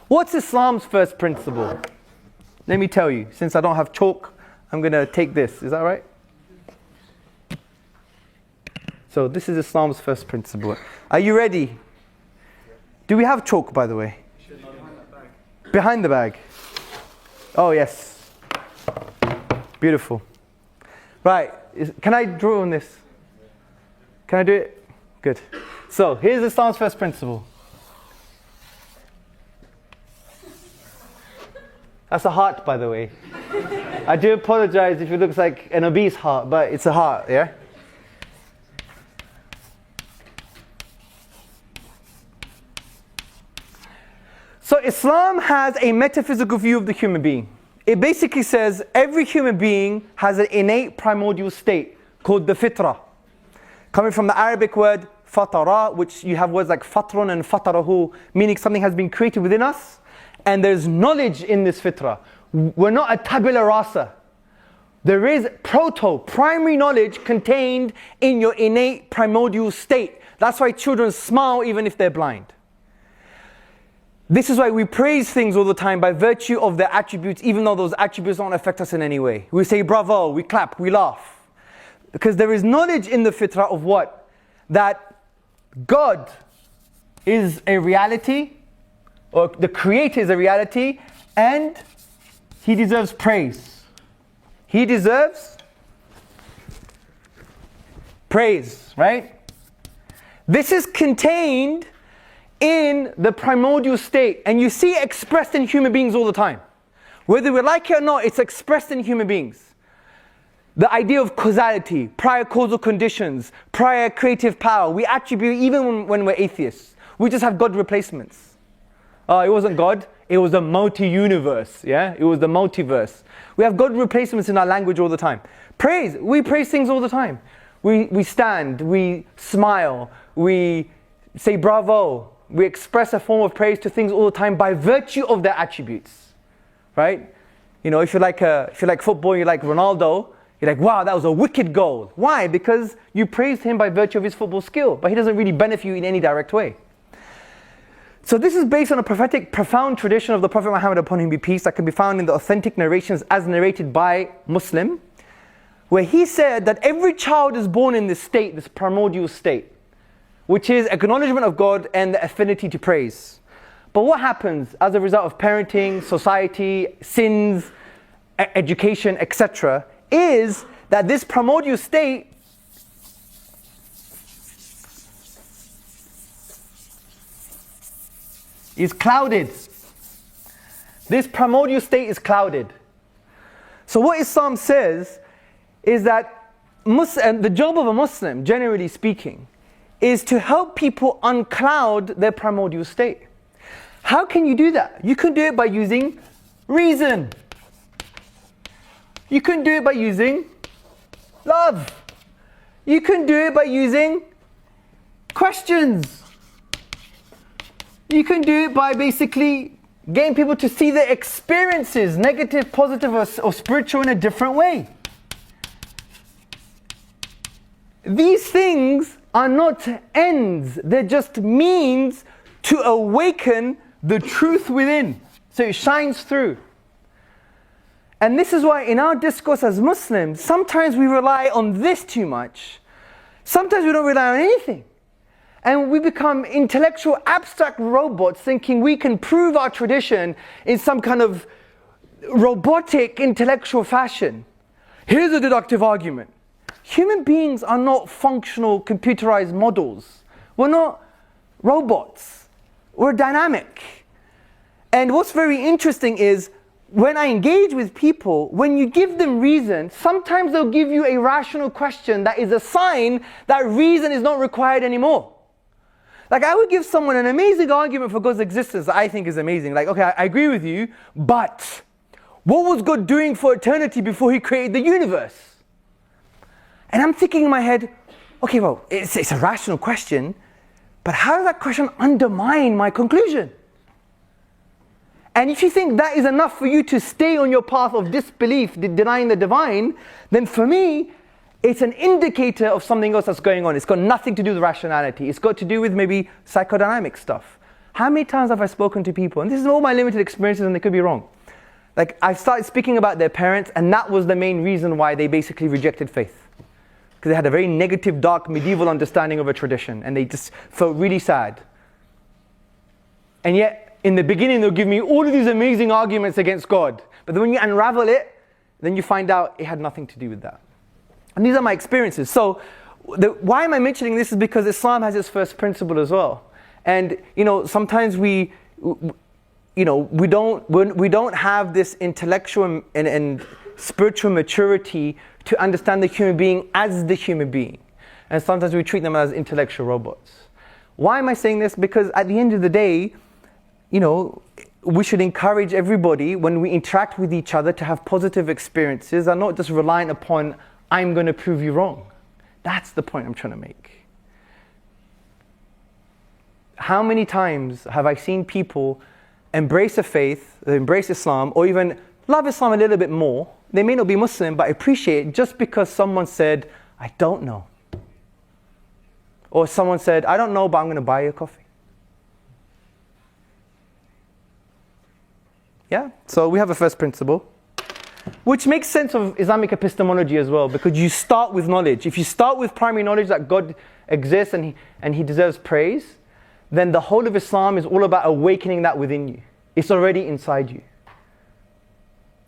[SPEAKER 1] what's Islam's first principle? Let me tell you. Since I don't have chalk, I'm going to take this. Is that right? So, this is Islam's first principle. Are you ready? Do we have chalk, by the way? Behind the bag. Oh, yes. Beautiful. Right, can I draw on this? Can I do it? Good. So, here's Islam's first principle. That's a heart, by the way. I do apologize if it looks like an obese heart, but it's a heart, yeah? So, Islam has a metaphysical view of the human being. It basically says every human being has an innate primordial state called the fitrah. Coming from the Arabic word fatara, which you have words like fatrun and fatarahu, meaning something has been created within us, and there's knowledge in this fitrah. We're not a tabula rasa. There is primary knowledge contained in your innate primordial state. That's why children smile even if they're blind. This is why we praise things all the time by virtue of their attributes, even though those attributes don't affect us in any way. We say bravo, we clap, we laugh. Because there is knowledge in the fitrah of what? That God is a reality, or the Creator is a reality, and He deserves praise. He deserves praise, right? This is contained in the primordial state, and you see it expressed in human beings all the time. Whether we like it or not, it's expressed in human beings. The idea of causality, prior causal conditions, prior creative power, we attribute even when we're atheists. We just have God replacements. It wasn't God, it was a multi-universe, yeah? It was the multiverse. We have God replacements in our language all the time. Praise, we praise things all the time. We stand, we smile, we say bravo. We express a form of praise to things all the time by virtue of their attributes, right? If you like football, you like Ronaldo, you're like, wow, that was a wicked goal. Why? Because you praised him by virtue of his football skill, but he doesn't really benefit you in any direct way. So this is based on a prophetic, profound tradition of the Prophet Muhammad, upon him be peace, that can be found in the authentic narrations as narrated by Muslim, where he said that every child is born in this state, this primordial state, which is acknowledgement of God and the affinity to praise. But what happens as a result of parenting, society, sins, education, etc., is that this primordial state is clouded. This primordial state is clouded. So what Islam says is that the job of a Muslim, generally speaking, is to help people uncloud their primordial state. How can you do that? You can do it by using reason. You can do it by using love. You can do it by using questions. You can do it by basically getting people to see their experiences, negative, positive, or spiritual, in a different way. These things are not ends, they're just means to awaken the truth within, so it shines through. And this is why in our discourse as Muslims, sometimes we rely on this too much. Sometimes we don't rely on anything. And we become intellectual, abstract robots thinking we can prove our tradition in some kind of robotic, intellectual fashion. Here's a deductive argument. Human beings are not functional, computerized models. We're not robots. We're dynamic. And what's very interesting is, when I engage with people, when you give them reason, sometimes they'll give you a rational question that is a sign that reason is not required anymore. Like, I would give someone an amazing argument for God's existence that I think is amazing. Like, okay, I agree with you, but what was God doing for eternity before He created the universe? And I'm thinking in my head, okay, well, it's a rational question, but how does that question undermine my conclusion? And if you think that is enough for you to stay on your path of disbelief, denying the divine, then for me, it's an indicator of something else that's going on. It's got nothing to do with rationality. It's got to do with maybe psychodynamic stuff. How many times have I spoken to people, and this is all my limited experiences and they could be wrong. Like, I started speaking about their parents, and that was the main reason why they basically rejected faith. Because they had a very negative, dark, medieval understanding of a tradition, and they just felt really sad. And yet, in the beginning, they'll give me all of these amazing arguments against God. But then when you unravel it, then you find out it had nothing to do with that. And these are my experiences. So, why am I mentioning this is because Islam has its first principle as well. And, sometimes we don't have this intellectual and spiritual maturity to understand the human being as the human being. And sometimes we treat them as intellectual robots. Why am I saying this? Because at the end of the day, we should encourage everybody when we interact with each other to have positive experiences and not just reliant upon, I'm going to prove you wrong. That's the point I'm trying to make. How many times have I seen people embrace a faith, embrace Islam, or even love Islam a little bit more? They may not be Muslim, but appreciate it just because someone said, I don't know. Or someone said, I don't know, but I'm going to buy you a coffee. Yeah? So we have a first principle, which makes sense of Islamic epistemology as well, because you start with knowledge. If you start with primary knowledge that God exists and He deserves praise, then the whole of Islam is all about awakening that within you. It's already inside you.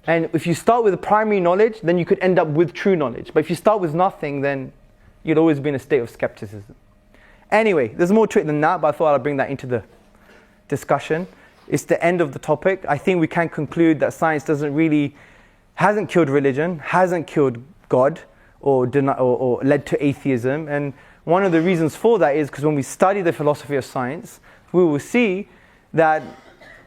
[SPEAKER 1] And if you start with primary knowledge, then you could end up with true knowledge. But if you start with nothing, then you'd always be in a state of skepticism. Anyway, there's more to it than that, but I thought I'd bring that into the discussion. It's the end of the topic. I think we can conclude that science hasn't killed religion, hasn't killed God, or led to atheism. And one of the reasons for that is because when we study the philosophy of science, we will see that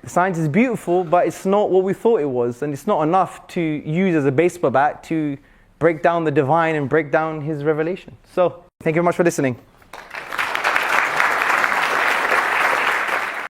[SPEAKER 1] science is beautiful, but it's not what we thought it was. And it's not enough to use as a baseball bat to break down the divine and break down His revelation. So, thank you very much for listening.